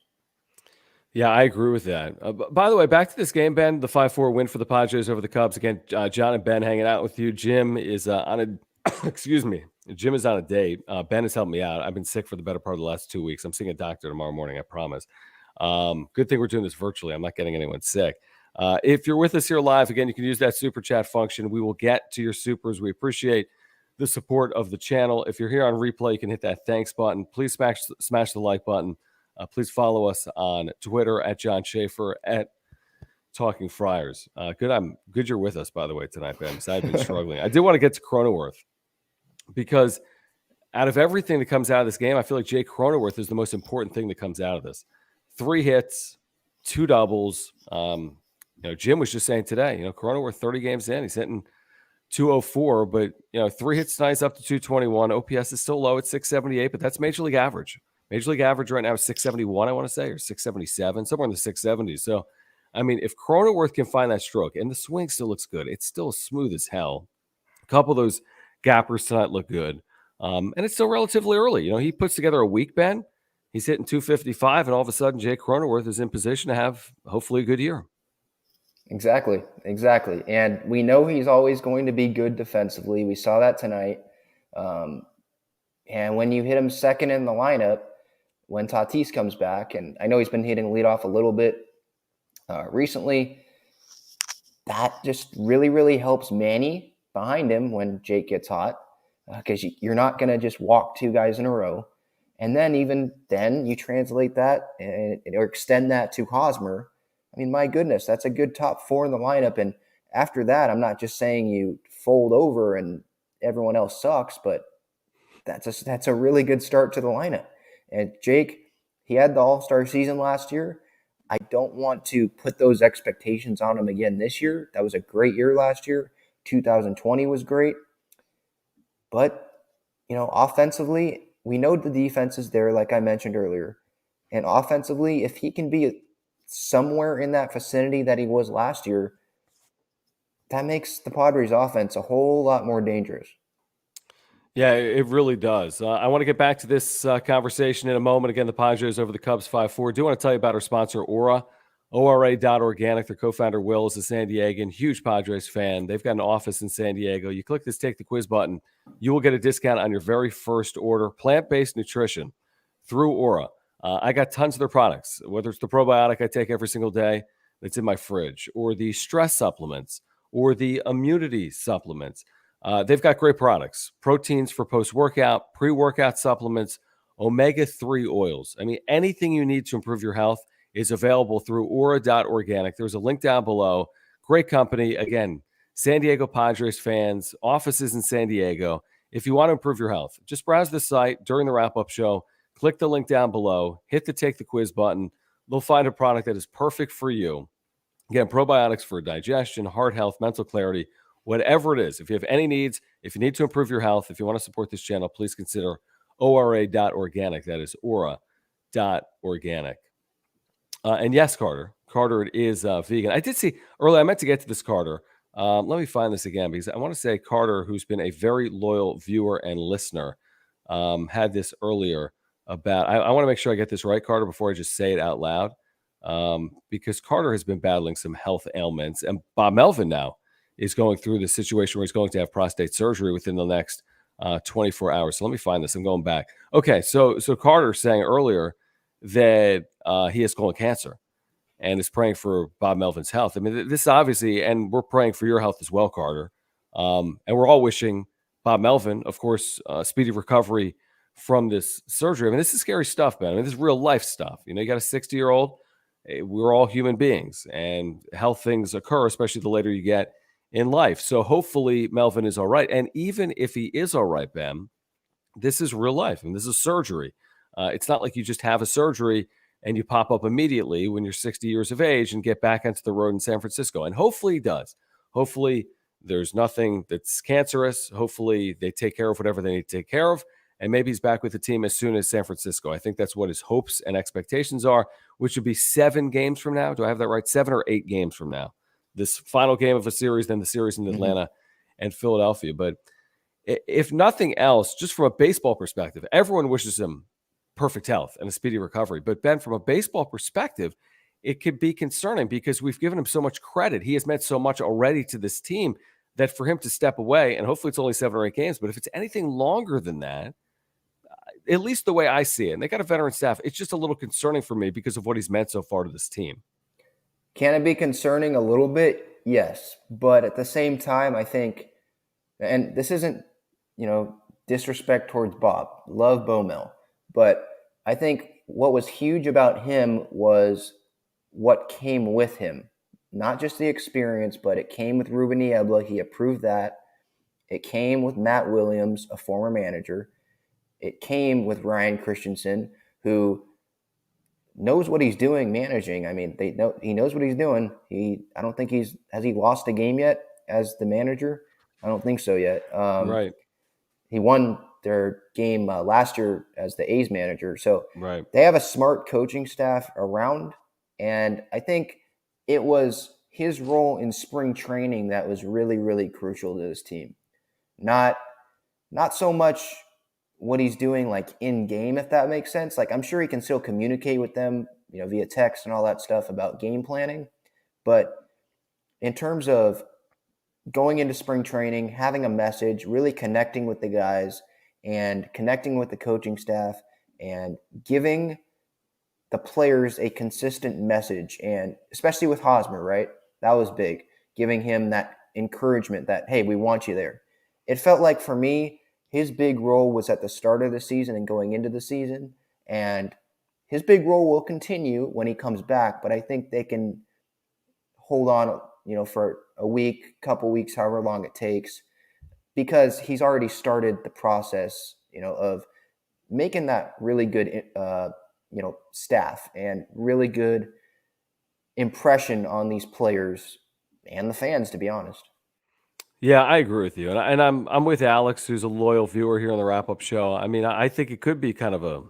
Yeah, I agree with that. By the way, back to this game, Ben, the 5-4 win for the Padres over the Cubs. Again, John and Ben hanging out with you. Jim is on a excuse me. Jim is on a date. Ben has helped me out. I've been sick for the better part of the last 2 weeks. I'm seeing a doctor tomorrow morning, I promise. Good thing we're doing this virtually. I'm not getting anyone sick. If you're with us here live, again, you can use that super chat function. We will get to your supers. We appreciate the support of the channel. If you're here on replay, you can hit that thanks button. Please smash the like button. Please follow us on Twitter at John Schaefer at Talking Friars. Good you're with us, by the way, tonight, Ben, because I've been struggling. I did want to get to Cronenworth because out of everything that comes out of this game, I feel like Jake Cronenworth is the most important thing that comes out of this. 3 hits, 2 doubles. Jim was just saying today, Cronenworth 30 games in, he's hitting 204, but 3 hits tonight is up to 221. OPS is still low at 678, but that's major league average. Major league average right now is 671, I want to say, or 677, somewhere in the 670s. So, if Cronenworth can find that stroke, and the swing still looks good, it's still smooth as hell. A couple of those gappers tonight look good. And it's still relatively early. He puts together a week, Ben. He's hitting 255, and all of a sudden, Jake Cronenworth is in position to have, hopefully, a good year. Exactly. And we know he's always going to be good defensively. We saw that tonight. And when you hit him second in the lineup, when Tatis comes back, and I know he's been hitting leadoff a little bit recently, that just really, really helps Manny behind him when Jake gets hot, because you're not going to just walk 2 guys in a row. And then even then you translate that or extend that to Hosmer. My goodness, that's a good top 4 in the lineup. And after that, I'm not just saying you fold over and everyone else sucks, but that's a really good start to the lineup. And Jake, he had the All-Star season last year. I don't want to put those expectations on him again this year. That was a great year last year. 2020 was great. But, offensively, we know the defense is there, like I mentioned earlier. And offensively, if he can be somewhere in that vicinity that he was last year, that makes the Padres offense a whole lot more dangerous. Yeah, it really does. I want to get back to this conversation in a moment. Again, the Padres over the Cubs 5-4. I do want to tell you about our sponsor, Aura, ORA.organic. Their co-founder, Will, is a San Diegan, huge Padres fan. They've got an office in San Diego. You click this Take the Quiz button. You will get a discount on your very first order. Plant-based nutrition through Aura. I got tons of their products, whether it's the probiotic I take every single day that's in my fridge, or the stress supplements, or the immunity supplements. They've got great products, proteins for post-workout, pre-workout supplements, omega-3 oils. Anything you need to improve your health is available through aura.organic. There's a link down below. Great company. Again, San Diego Padres fans, offices in San Diego. If you want to improve your health, just browse the site during the wrap-up show. Click the link down below. Hit the Take the Quiz button. They'll find a product that is perfect for you. Again, probiotics for digestion, heart health, mental clarity, whatever it is. If you have any needs, if you need to improve your health, if you want to support this channel, please consider ORA.organic. That is Aura.organic. And yes, Carter, it is vegan. I did see earlier, I meant to get to this, Carter. Let me find this again, because I want to say Carter, who's been a very loyal viewer and listener, had this earlier about, I want to make sure I get this right, Carter, before I just say it out loud, because Carter has been battling some health ailments, and Bob Melvin now is going through the situation where he's going to have prostate surgery within the next 24 hours. So let me find this. I'm going back. Okay, so Carter saying earlier that he has colon cancer and is praying for Bob Melvin's health. This obviously, and we're praying for your health as well, Carter. And we're all wishing Bob Melvin, of course, speedy recovery from this surgery. I mean, this is scary stuff, man. I mean, this is real life stuff. You got a 60-year-old. We're all human beings, and health things occur, especially the later you get in life. So hopefully Melvin is all right. And even if he is all right, Ben, this is real life. I mean, this is surgery. It's not like you just have a surgery and you pop up immediately when you're 60 years of age and get back onto the road in San Francisco. And hopefully he does. Hopefully there's nothing that's cancerous. Hopefully they take care of whatever they need to take care of. And maybe he's back with the team as soon as San Francisco. I think that's what his hopes and expectations are, which would be 7 games from now. Do I have that right? 7 or 8 games from now. This final game of a series, then the series in Atlanta and Philadelphia. But if nothing else, just from a baseball perspective, everyone wishes him perfect health and a speedy recovery. But Ben, from a baseball perspective, it could be concerning because we've given him so much credit. He has meant so much already to this team that for him to step away, and hopefully it's only 7 or 8 games, but if it's anything longer than that, at least the way I see it, and they got a veteran staff, it's just a little concerning for me because of what he's meant so far to this team. Can it be concerning a little bit? Yes. But at the same time, I think, and this isn't, disrespect towards Bob. Love Bo Mel. But I think what was huge about him was what came with him. Not just the experience, but it came with Ruben Niebla. He approved that. It came with Matt Williams, a former manager. It came with Ryan Christensen, who knows what he's doing managing. I mean, he knows what he's doing. I don't think has he lost a game yet as the manager? I don't think so yet. Right. He won their game last year as the A's manager. So right. They have a smart coaching staff around. And I think it was his role in spring training that was really, really crucial to this team. Not so much what he's doing like in game, if that makes sense. Like, I'm sure he can still communicate with them, via text and all that stuff about game planning. But in terms of going into spring training, having a message, really connecting with the guys and connecting with the coaching staff and giving the players a consistent message, and especially with Hosmer, right? That was big, giving him that encouragement that, hey, we want you there. It felt like for me, his big role was at the start of the season and going into the season, and his big role will continue when he comes back, but I think they can hold on, for a week, couple weeks, however long it takes, because he's already started the process, of making that really good, staff and really good impression on these players and the fans, to be honest. Yeah, I agree with you, and I'm with Alex, who's a loyal viewer here on the wrap up show. I mean, I think it could be kind of a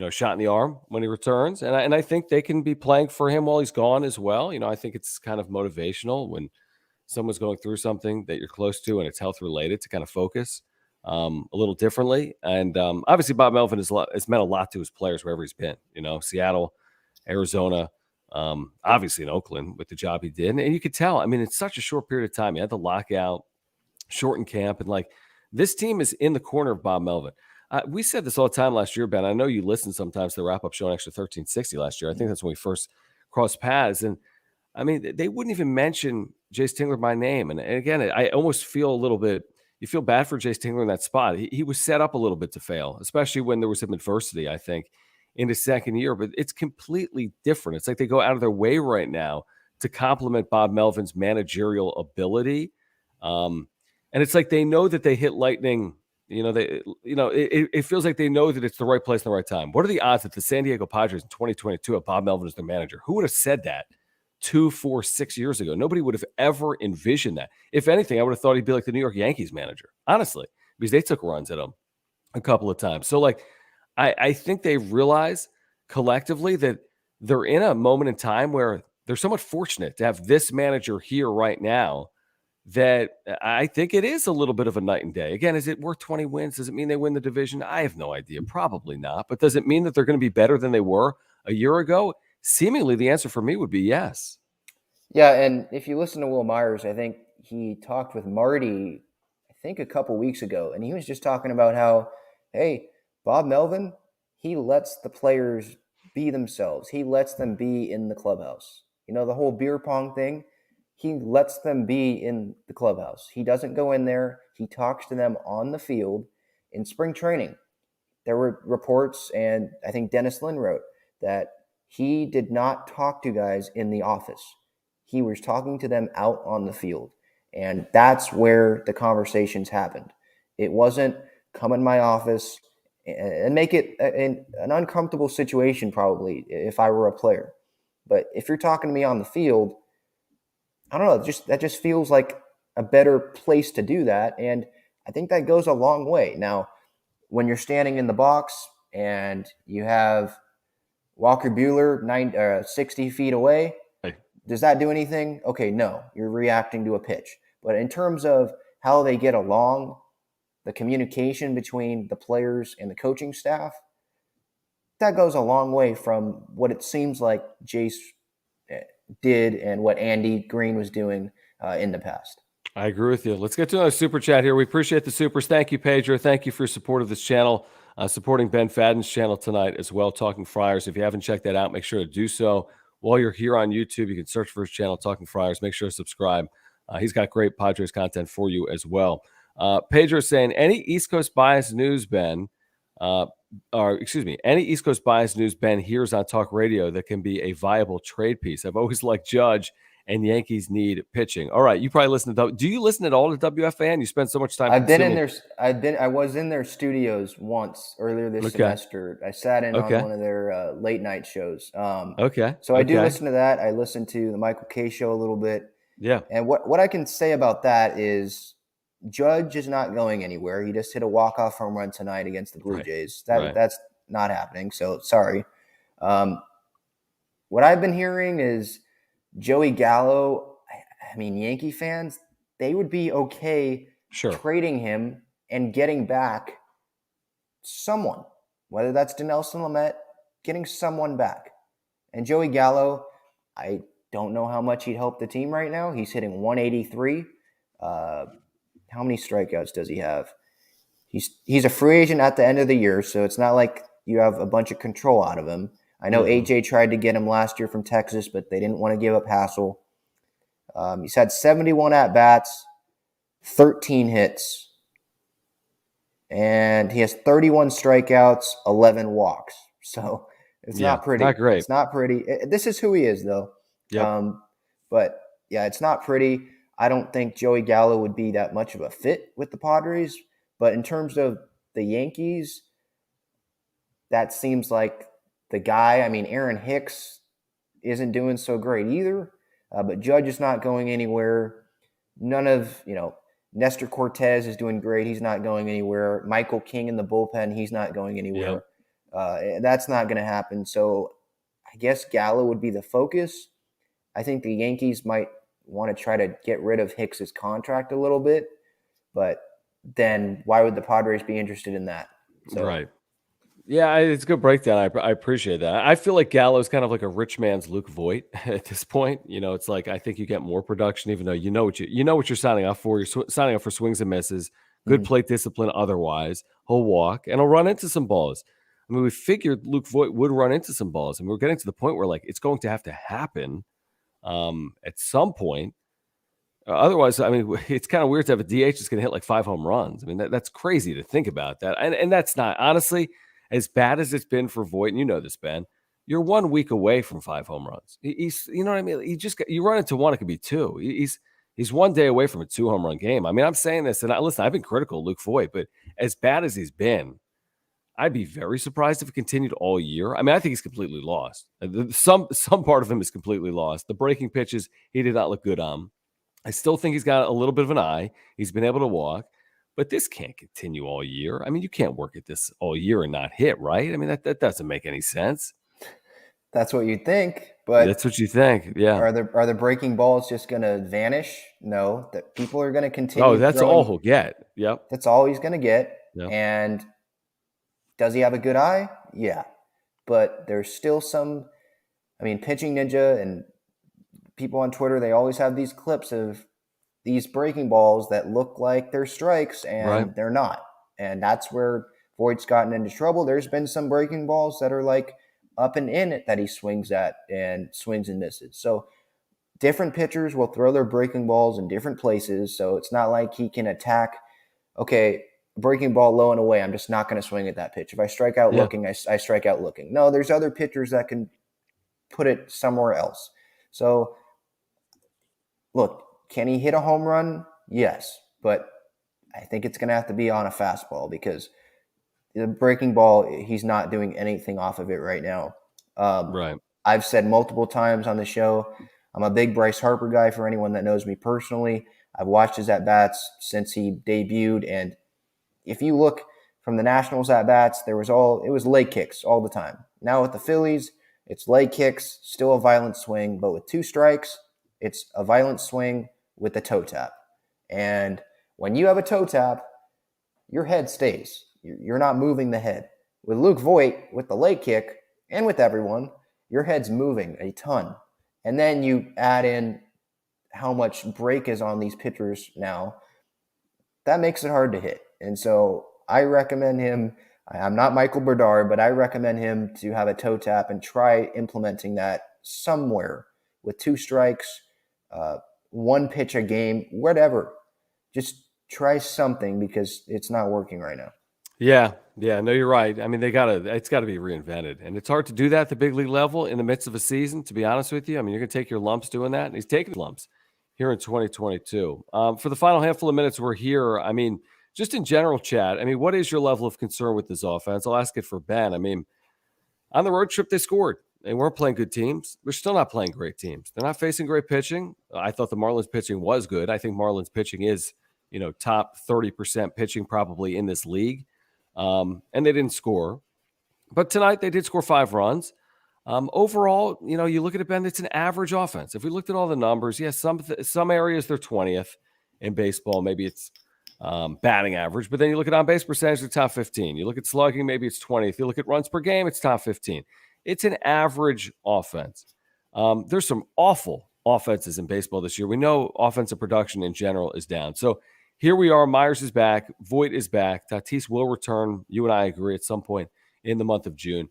shot in the arm when he returns, and I think they can be playing for him while he's gone as well. I think it's kind of motivational when someone's going through something that you're close to and it's health related to kind of focus a little differently. And obviously, Bob Melvin has meant a lot to his players wherever he's been. Seattle, Arizona. Obviously in Oakland with the job he did, and you could tell. I mean, it's such a short period of time. He had the lockout, shortened camp, and this team is in the corner of Bob Melvin. We said this all the time last year, Ben. I know you listened sometimes to the wrap-up show on Extra 1360 last year. I think that's when we first crossed paths. And I mean, they wouldn't even mention Jace Tingler by name. And again, I almost feel a little bit, you feel bad for Jace Tingler in that spot. He was set up a little bit to fail, especially when there was some adversity, I think, in his second year. But it's completely different. It's like they go out of their way right now to compliment Bob Melvin's managerial ability. And it's like they know that they hit lightning. It feels like they know that it's the right place and the right time. What are the odds that the San Diego Padres in 2022 have Bob Melvin as their manager? Who would have said that 2, 4, 6 years ago? Nobody would have ever envisioned that. If anything, I would have thought he'd be like the New York Yankees manager, honestly, because they took runs at him a couple of times. So, I think they realize collectively that they're in a moment in time where they're somewhat fortunate to have this manager here right now, that I think it is a little bit of a night and day. Again, is it worth 20 wins? Does it mean they win the division? I have no idea. Probably not. But does it mean that they're going to be better than they were a year ago? Seemingly, the answer for me would be yes. Yeah, and if you listen to Will Myers, I think he talked with Marty, I think a couple weeks ago, and he was just talking about how, hey, Bob Melvin, he lets the players be themselves. He lets them be in the clubhouse. The whole beer pong thing, he lets them be in the clubhouse. He doesn't go in there. he talks to them on the field in spring training. There were reports, and I think Dennis Lynn wrote that he did not talk to guys in the office. He was talking to them out on the field. And that's where the conversations happened. It wasn't come in my office and make it an uncomfortable situation probably if I were a player. But if you're talking to me on the field, I don't know, that just feels like a better place to do that. And I think that goes a long way. Now, when you're standing in the box and you have Walker Buehler 60 feet away, does that do anything? Okay, no, you're reacting to a pitch. But in terms of how they get along, the communication between the players and the coaching staff, that goes a long way from what it seems like Jace did and what Andy Green was doing in the past. I agree with you. Let's get to another super chat here. We appreciate the supers. Thank you, Pedro. Thank you for your support of this channel, supporting Ben Fadden's channel tonight as well, Talking Friars. If you haven't checked that out, make sure to do so. While you're here on YouTube, you can search for his channel, Talking Friars. Make sure to subscribe. He's got great Padres content for you as well. Pedro is saying, any East Coast bias news, Ben, any East Coast bias news Ben hears on talk radio that can be a viable trade piece. I've always liked Judge, and Yankees need pitching. All right, you probably listen to. Do you listen at all to WFAN? You spend so much time. I was in their studios once earlier this semester. I sat in on one of their late night shows. So I do listen to that. I listen to the Michael Kay show a little bit. Yeah. And what I can say about that is Judge is not going anywhere. He just hit a walk-off home run tonight against the Blue Jays. That's not happening. So sorry. What I've been hearing is Joey Gallo, I mean, Yankee fans, they would be okay trading him and getting back someone, whether that's Dinelson Lamet, getting someone back. And Joey Gallo, I don't know how much he'd help the team right now. He's hitting 183. How many strikeouts does he have? He's a free agent at the end of the year, so it's not like you have a bunch of control out of him. I know AJ tried to get him last year from Texas, but they didn't want to give up Hassel. He's had 71 at-bats, 13 hits, and he has 31 strikeouts, 11 walks. So it's not pretty. Not great. It's not pretty. This is who he is, though. Yep. But, yeah, it's not pretty. I don't think Joey Gallo would be that much of a fit with the Padres. But in terms of the Yankees, that seems like the guy. I mean, Aaron Hicks isn't doing so great either, but Judge is not going anywhere. None of, Nestor Cortez is doing great. He's not going anywhere. Michael King in the bullpen, he's not going anywhere. That's not going to happen. So I guess Gallo would be the focus. I think the Yankees might want to try to get rid of Hicks's contract a little bit, but then why would the Padres be interested in that? So, right. Yeah, it's a good breakdown. I appreciate that. I feel like Gallo's kind of like a rich man's Luke Voit at this point. It's like I think you get more production, even though you know what you're signing up for. You're signing up for swings and misses, good plate discipline. Otherwise, he'll walk and he'll run into some balls. I mean, we figured Luke Voit would run into some balls, and we're getting to the point where like it's going to have to happen at some point. Otherwise, I mean, it's kind of weird to have a DH that's going to hit like 5 home runs. I mean, that's crazy to think about that, and that's not honestly. As bad as it's been for Voit, and you know this, Ben, you're 1 week away from 5 home runs. He's, you know what I mean? You run into 1, it could be 2. He's 1 day away from a 2 home run game. I mean, I'm saying this, and listen, I've been critical of Luke Voit, but as bad as he's been, I'd be very surprised if it continued all year. I mean, I think he's completely lost. Some part of him is completely lost. The breaking pitches, he did not look good on. I still think he's got a little bit of an eye. He's been able to walk. But this can't continue all year. I mean, you can't work at this all year and not hit, right? I mean, that doesn't make any sense. That's what you think, but that's what you think. Yeah. Are the breaking balls just going to vanish? No, that people are going to continue. Oh, that's all he'll get. Yep. That's all he's going to get. Yep. And does he have a good eye? Yeah. But there's still some, Pitching Ninja and people on Twitter, they always have these clips of these breaking balls that look like they're strikes and they're not. And that's where Voigt's gotten into trouble. There's been some breaking balls that are like up and in it that he swings at and swings and misses. So different pitchers will throw their breaking balls in different places. So it's not like he can attack okay, breaking ball low and away, I'm just not going to swing at that pitch. If I strike out Yeah. looking, I strike out looking. No, there's other pitchers that can put it somewhere else. So, look, can he hit a home run? Yes, but I think it's going to have to be on a fastball because the breaking ball, he's not doing anything off of it right now. Right. I've said multiple times on the show, I'm a big Bryce Harper guy for anyone that knows me personally. I've watched his at-bats since he debuted, and if you look from the Nationals at-bats, it was leg kicks all the time. Now with the Phillies, it's leg kicks, still a violent swing, but with 2 strikes, it's a violent swing with the toe tap. And when you have a toe tap, your head stays. You're not moving the head. With Luke Voit, with the leg kick, and with everyone, your head's moving a ton. And then you add in how much break is on these pitchers now. That makes it hard to hit. And so I recommend him. I'm not Michael Berdard, but I recommend him to have a toe tap and try implementing that somewhere with 2 strikes, 1 pitch a game, whatever. Just try something because it's not working right now. Yeah. No, you're right. I mean, it's gotta be reinvented. And it's hard to do that at the big league level in the midst of a season, to be honest with you. I mean, you're gonna take your lumps doing that. And he's taking lumps here in 2022. For the final handful of minutes we're here, I mean, just in general, chat, I mean, what is your level of concern with this offense? I'll ask it for Ben. I mean, on the road trip, they scored. They weren't playing good teams. They're still not playing great teams. They're not facing great pitching. I thought the Marlins pitching was good. I think Marlins pitching is, top 30% pitching probably in this league. And they didn't score. But tonight they did score 5 runs. Overall, you look at it, Ben, it's an average offense. If we looked at all the numbers, yes, some areas they're 20th in baseball. Maybe it's batting average. But then you look at on-base percentage, they're top 15. You look at slugging, maybe it's 20th. You look at runs per game, it's top 15. It's an average offense. There's some awful offenses in baseball this year. We know offensive production in general is down. So here we are. Myers is back. Voit is back. Tatis will return. You and I agree at some point in the month of June.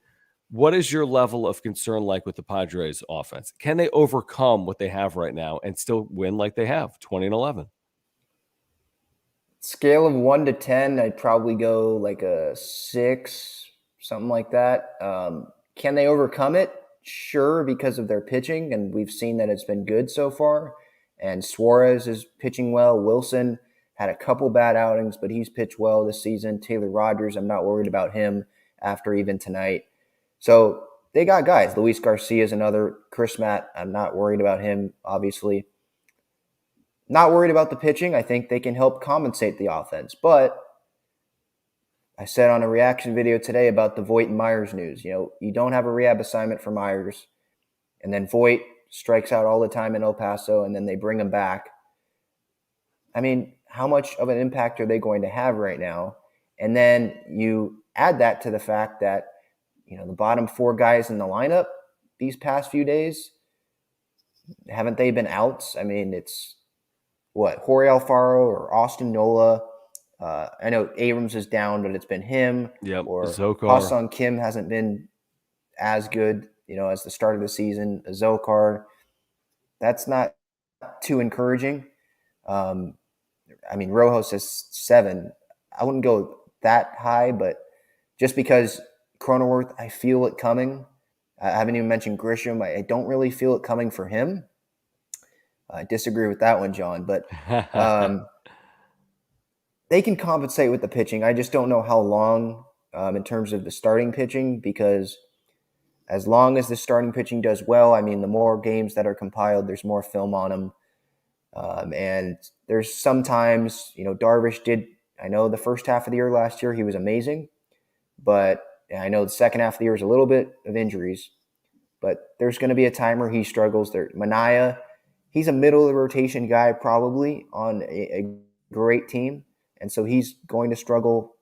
What is your level of concern like with the Padres offense? Can they overcome what they have right now and still win like they have, 20-11? Scale of 1 to 10, I'd probably go like a 6, something like that. Can they overcome it? Sure, because of their pitching, and we've seen that it's been good so far. And Suarez is pitching well. Wilson had a couple bad outings, but he's pitched well this season. Taylor Rogers, I'm not worried about him after even tonight. So they got guys. Luis Garcia is another. Chris Matt, I'm not worried about him, obviously. Not worried about the pitching. I think they can help compensate the offense. But I said on a reaction video today about the Voit and Myers news. You don't have a rehab assignment for Myers. And then Voit strikes out all the time in El Paso, and then they bring him back. I mean, how much of an impact are they going to have right now? And then you add that to the fact that, the bottom 4 guys in the lineup these past few days, haven't they been outs? I mean, it's Jorge Alfaro or Austin Nola. I know Abrams is down, but it's been him. Yep. Or Zokar. Ha-Sung Kim hasn't been as good, as the start of the season. Zokar, that's not too encouraging. Rojas is 7. I wouldn't go that high, but just because Cronenworth, I feel it coming. I haven't even mentioned Grisham. I don't really feel it coming for him. I disagree with that one, John, but they can compensate with the pitching. I just don't know how long in terms of the starting pitching, because as long as the starting pitching does well, the more games that are compiled, there's more film on them. And there's sometimes, Darvish did, I know the first half of the year last year, he was amazing, but I know the second half of the year is a little bit of injuries, but there's going to be a time where he struggles there. Manaea, he's a middle of the rotation guy, probably on a great team. And so he's going to struggle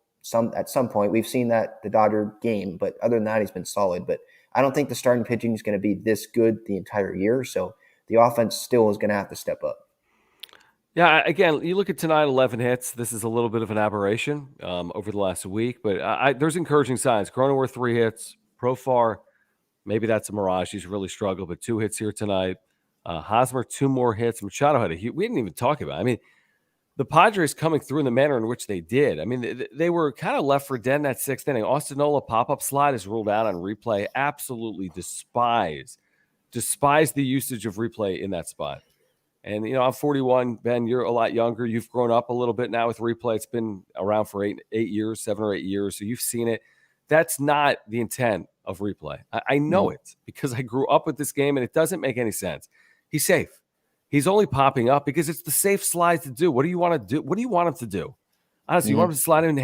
at some point. We've seen that the Dodger game, but other than that, he's been solid. But I don't think the starting pitching is going to be this good the entire year. So the offense still is going to have to step up. Yeah, again, you look at tonight, 11 hits. This is a little bit of an aberration over the last week, but there's encouraging signs. Cronenworth 3 hits. Profar, maybe that's a mirage. He's really struggled, but 2 hits here tonight. Hosmer, 2 more hits. Machado we didn't even talk about it. the Padres coming through in the manner in which they did. I mean, they were kind of left for dead in that sixth inning. Austin Nola pop-up slide is ruled out on replay. Absolutely despise the usage of replay in that spot. And, I'm 41. Ben, you're a lot younger. You've grown up a little bit now with replay. It's been around for 7 or 8 years. So you've seen it. That's not the intent of replay. I know it because I grew up with this game, and it doesn't make any sense. He's safe. He's only popping up because it's the safe slide to do. What do you want to do? What do you want him to do? Honestly, you want him to slide in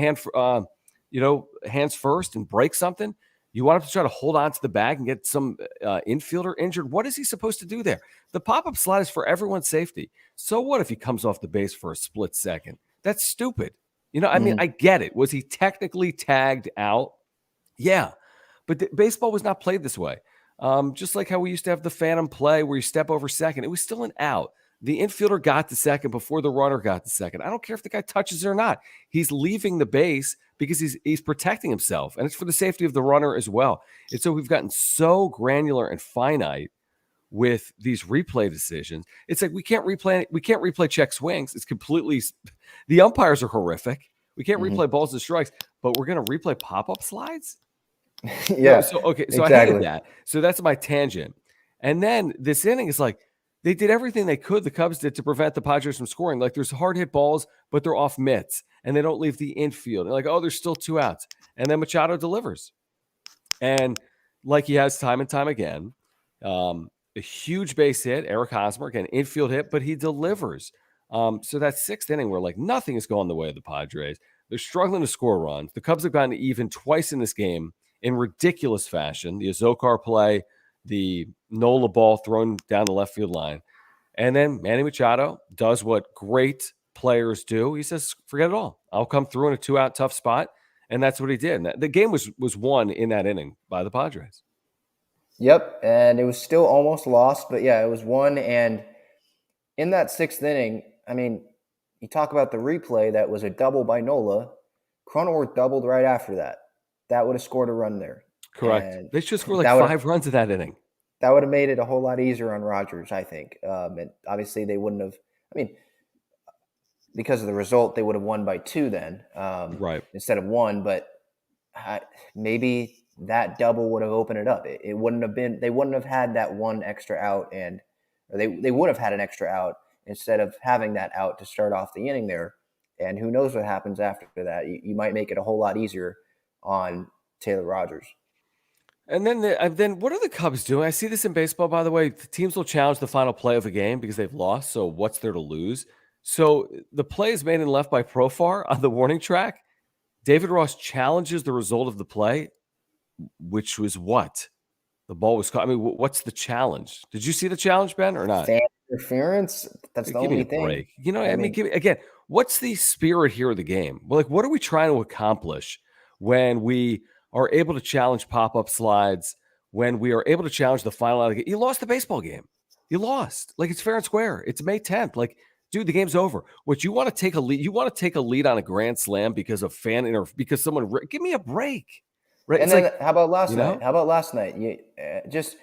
hands first and break something? You want him to try to hold on to the bag and get some infielder injured? What is he supposed to do there? The pop-up slide is for everyone's safety. So what if he comes off the base for a split second? That's stupid. I mean, I get it. Was he technically tagged out? Yeah. But baseball was not played this way. Just like how we used to have the phantom play where you step over second. It was still an out. The infielder got to second before the runner got to second. I don't care if the guy touches it or not. He's leaving the base because he's protecting himself, and it's for the safety of the runner as well. And so we've gotten so granular and finite with these replay decisions. It's like we can't replay check swings. It's completely – the umpires are horrific. We can't replay balls and strikes, but we're going to replay pop-up slides? Yeah. So exactly. I hated that. So that's my tangent. And then this inning is like they did everything they could, the Cubs did, to prevent the Padres from scoring. Like there's hard hit balls, but they're off mitts, and they don't leave the infield. And like, oh, there's still 2 outs. And then Machado delivers. And like he has time and time again, a huge base hit, Eric Hosmer, an infield hit, but he delivers. So that 6th inning where like nothing is going the way of the Padres. They're struggling to score runs. The Cubs have gotten even twice in this game in ridiculous fashion. The Azokar play, the Nola ball thrown down the left field line. And then Manny Machado does what great players do. He says, forget it all. I'll come through in a 2-out tough spot. And that's what he did. And the game was won in that inning by the Padres. Yep. And it was still almost lost, but yeah, it was won. And in that 6th inning, I mean, you talk about the replay that was a double by Nola. Cronenworth doubled right after that. That would have scored a run there. Correct. And they should score like 5 runs in that inning. That would have made it a whole lot easier on Rodgers, I think. And obviously they wouldn't have – I mean, because of the result, they would have won by 2 then instead of 1. But maybe that double would have opened it up. It wouldn't have been – they wouldn't have had that 1 extra out or they would have had an extra out instead of having that out to start off the inning there. And who knows what happens after that. You might make it a whole lot easier on Taylor Rodgers. And then what are the Cubs doing? I see this in baseball, by the way. The teams will challenge the final play of a game because they've lost. So what's there to lose? So the play is made and left by Profar on the warning track. David Ross challenges the result of the play, which was what? The ball was caught. I mean, what's the challenge? Did you see the challenge, Ben, or not? Fan interference. That's the only thing. Break. I mean, again, what's the spirit here of the game? Well, like, what are we trying to accomplish when we are able to challenge pop-up slides, when we are able to challenge the final out of the game? You lost the baseball game. You lost. Like, it's fair and square. It's May 10th. Like, dude, the game's over. What, you want to take a lead? You want to take a lead on a grand slam because of because someone – give me a break. Right? And then how about last night? How about last night? It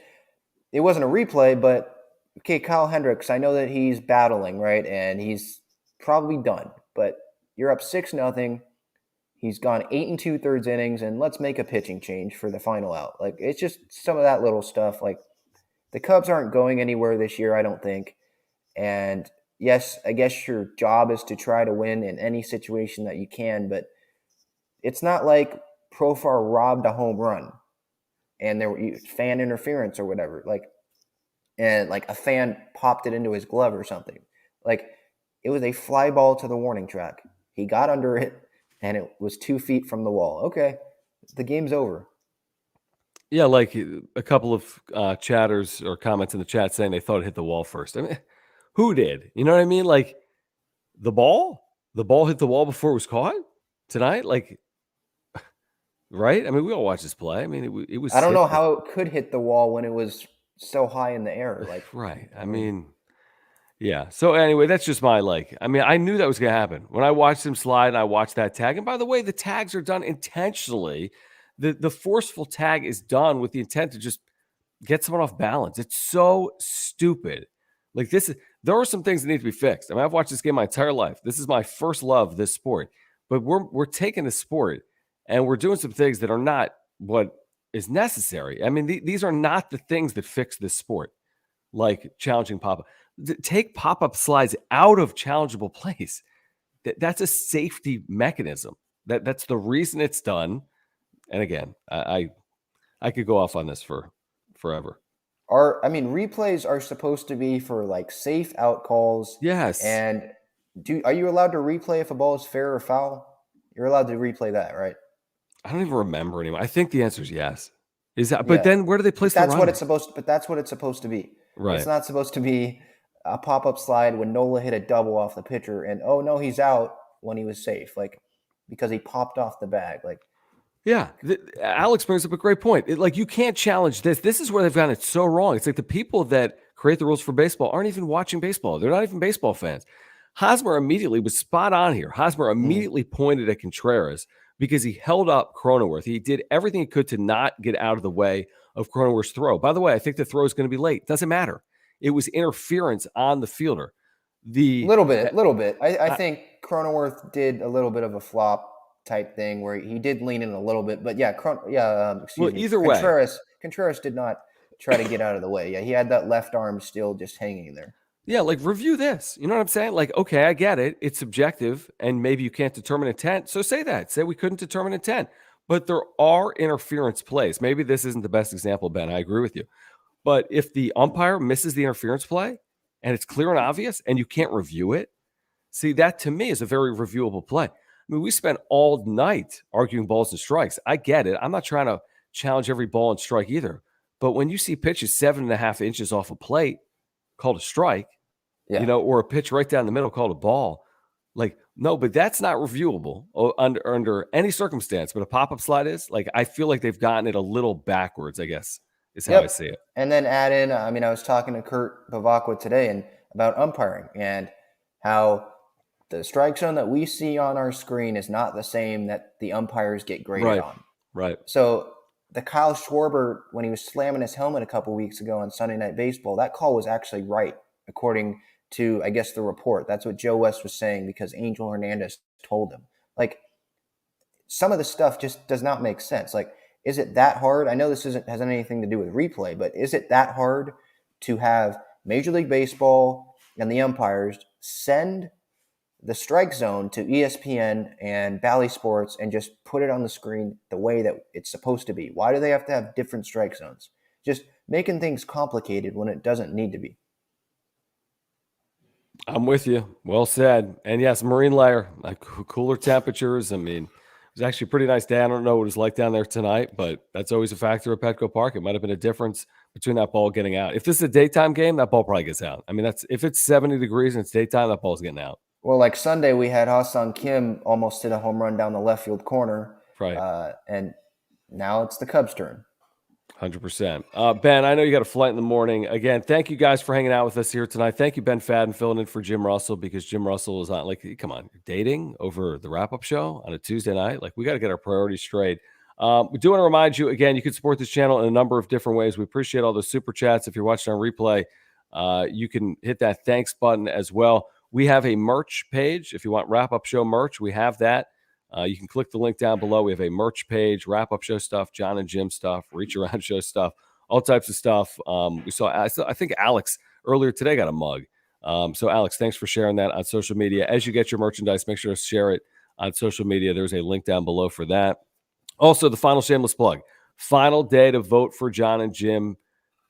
wasn't a replay, but okay, Kyle Hendricks, I know that he's battling, right? And he's probably done, but you're up 6-0. He's gone 8 2/3 innings, and let's make a pitching change for the final out. Like, it's just some of that little stuff. Like, the Cubs aren't going anywhere this year, I don't think. And yes, I guess your job is to try to win in any situation that you can, but it's not like Profar robbed a home run and there were fan interference or whatever. And a fan popped it into his glove or something. Like, it was a fly ball to the warning track. He got under it, and it was 2 feet from the wall. Okay, the game's over. Yeah, like a couple of chatters or comments in the chat saying they thought it hit the wall first. I mean, who did? You know what I mean? Like, the ball hit the wall before it was caught tonight? Like, right? I mean, we all watched this play. I mean, it was. I don't know how it could hit the wall when it was so high in the air. Like, right. I mean, yeah. So anyway, that's just my I knew that was going to happen when I watched him slide and I watched that tag. And by the way, the tags are done intentionally. The forceful tag is done with the intent to just get someone off balance. It's so stupid. Like, this there are some things that need to be fixed. I mean, I've watched this game my entire life. This is my first love, this sport. But we're taking the sport and we're doing some things that are not what is necessary. I mean, these are not the things that fix this sport, like challenging pop-up. Take pop-up slides out of challengeable plays. That's a safety mechanism. That's the reason it's done. And again, I could go off on this for forever. Replays are supposed to be for like safe out calls. Yes. And are you allowed to replay if a ball is fair or foul? You're allowed to replay that, right? I don't even remember anymore. I think the answer is yes. Is that? But then where do they place the runner? But that's what it's supposed to be. Right. It's not supposed to be a pop-up slide when Nola hit a double off the pitcher and oh no, he's out when he was safe, like because he popped off the bag, like. Yeah, Alex brings up a great point. You can't challenge this. This is where they've gotten it so wrong. It's like the people that create the rules for baseball aren't even watching baseball. They're not even baseball fans. Hosmer immediately was spot on here. Hosmer immediately pointed at Contreras because he held up Cronenworth. He did everything he could to not get out of the way of Cronenworth's throw. By the way, I think the throw is going to be late. Doesn't matter. It was interference on the fielder. Little bit. I think Cronenworth did a little bit of a flop type thing where he did lean in a little bit, but either way, Contreras did not try to get out of the way. Yeah, he had that left arm still just hanging there. Yeah, review this. You know what I'm saying? Okay, I get it. It's subjective, and maybe you can't determine intent. So say that. Say we couldn't determine intent. But there are interference plays. Maybe this isn't the best example, Ben. I agree with you. But if the umpire misses the interference play, and it's clear and obvious, and you can't review it, see, that to me is a very reviewable play. I mean, we spent all night arguing balls and strikes. I get it. I'm not trying to challenge every ball and strike either. But when you see pitches 7.5 inches off a plate called a strike, or a pitch right down the middle called a ball, no, but that's not reviewable under any circumstance. But a pop-up slide is. I feel like they've gotten it a little backwards, I guess, is how I see it. And then add in, I was talking to Kurt Bavakwa today about umpiring and how the strike zone that we see on our screen is not the same that the umpires get graded on. Right. So the Kyle Schwarber, when he was slamming his helmet a couple weeks ago on Sunday Night Baseball, that call was actually right, according to, I guess, the report. That's what Joe West was saying because Angel Hernandez told him. Some of the stuff just does not make sense. Is it that hard? I know this hasn't anything to do with replay, but is it that hard to have Major League Baseball and the umpires send the strike zone to ESPN and Bally Sports and just put it on the screen the way that it's supposed to be? Why do they have to have different strike zones? Just making things complicated when it doesn't need to be. I'm with you. Well said. And yes, marine layer, cooler temperatures. It was actually a pretty nice day. I don't know what it was like down there tonight, but that's always a factor at Petco Park. It might have been a difference between that ball getting out. If this is a daytime game, that ball probably gets out. If it's 70 degrees and it's daytime, that ball's getting out. Well, Sunday, we had Ha-Seong Kim almost hit a home run down the left field corner. Right. And now it's the Cubs' turn. 100%. Ben, I know you got a flight in the morning. Again, thank you guys for hanging out with us here tonight. Thank you, Ben Fadden, filling in for Jim Russell because Jim Russell is on. Come on, you're dating over the wrap-up show on a Tuesday night? We got to get our priorities straight. We do want to remind you, again, you can support this channel in a number of different ways. We appreciate all those super chats. If you're watching on replay, you can hit that thanks button as well. We have a merch page. If you want wrap-up show merch, we have that. You can click the link down below. We have a merch page, wrap-up show stuff, John and Jim stuff, reach around show stuff, all types of stuff. I think Alex earlier today got a mug. So Alex, thanks for sharing that on social media. As you get your merchandise, make sure to share it on social media. There's a link down below for that. Also, the final shameless plug. Final day to vote for John and Jim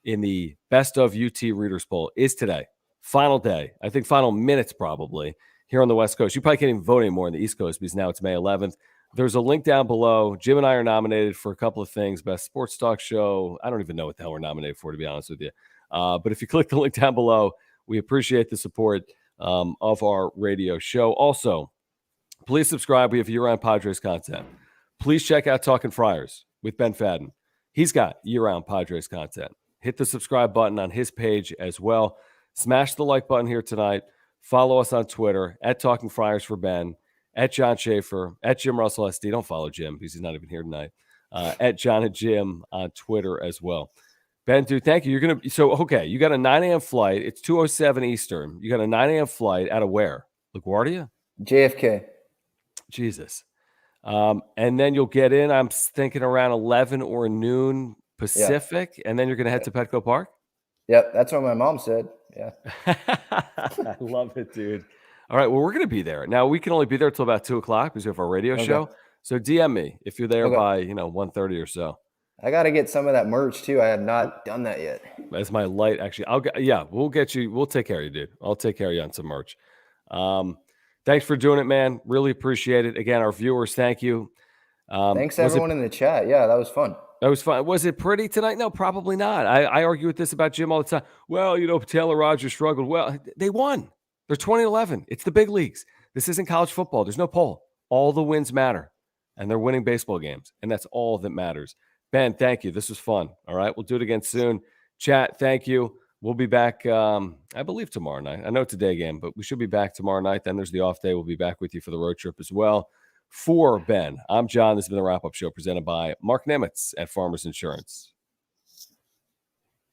in the Best of UT Readers Poll is today. Final day. I think final minutes probably here on the West Coast. You probably can't even vote anymore on the East Coast because now it's May 11th. There's a link down below. Jim and I are nominated for a couple of things. Best Sports Talk Show. I don't even know what the hell we're nominated for, to be honest with you. But if you click the link down below, we appreciate the support of our radio show. Also, please subscribe. We have year-round Padres content. Please check out Talking Friars with Ben Fadden. He's got year-round Padres content. Hit the subscribe button on his page as well. Smash the like button here tonight. Follow us on Twitter at Talking Friars for Ben, at John Schaefer, at Jim Russell SD. Don't follow Jim because he's not even here tonight. At John and Jim on Twitter as well. Ben, dude, thank you. Okay, you got a 9 a.m. flight. It's 2:07 Eastern. You got a 9 a.m. flight out of where? LaGuardia? JFK. Jesus. And then you'll get in, I'm thinking around 11 or noon Pacific, and then you're going to head to Petco Park? Yep, that's what my mom said. Yeah. I love it, dude. All right, well, we're going to be there. Now, we can only be there till about 2 o'clock because we have our radio show. So DM me if you're there by, 1:30 or so. I got to get some of that merch, too. I have not done that yet. That's my light, actually. We'll get you. We'll take care of you, dude. I'll take care of you on some merch. Thanks for doing it, man. Really appreciate it. Again, our viewers, thank you. Thanks to everyone in the chat. Yeah, that was fun. That was fun. Was it pretty tonight? No, probably not. I argue with this about Jim all the time. Well, Taylor Rogers struggled. Well, they won. They're 20-11. It's the big leagues. This isn't college football. There's no poll. All the wins matter, and they're winning baseball games, and that's all that matters. Ben, thank you. This was fun. All right, we'll do it again soon. Chat, thank you. We'll be back, I believe, tomorrow night. I know it's a day game, but we should be back tomorrow night. Then there's the off day. We'll be back with you for the road trip as well. For Ben, I'm John. This has been the Wrap-Up Show presented by Mark Nemitz at Farmers Insurance.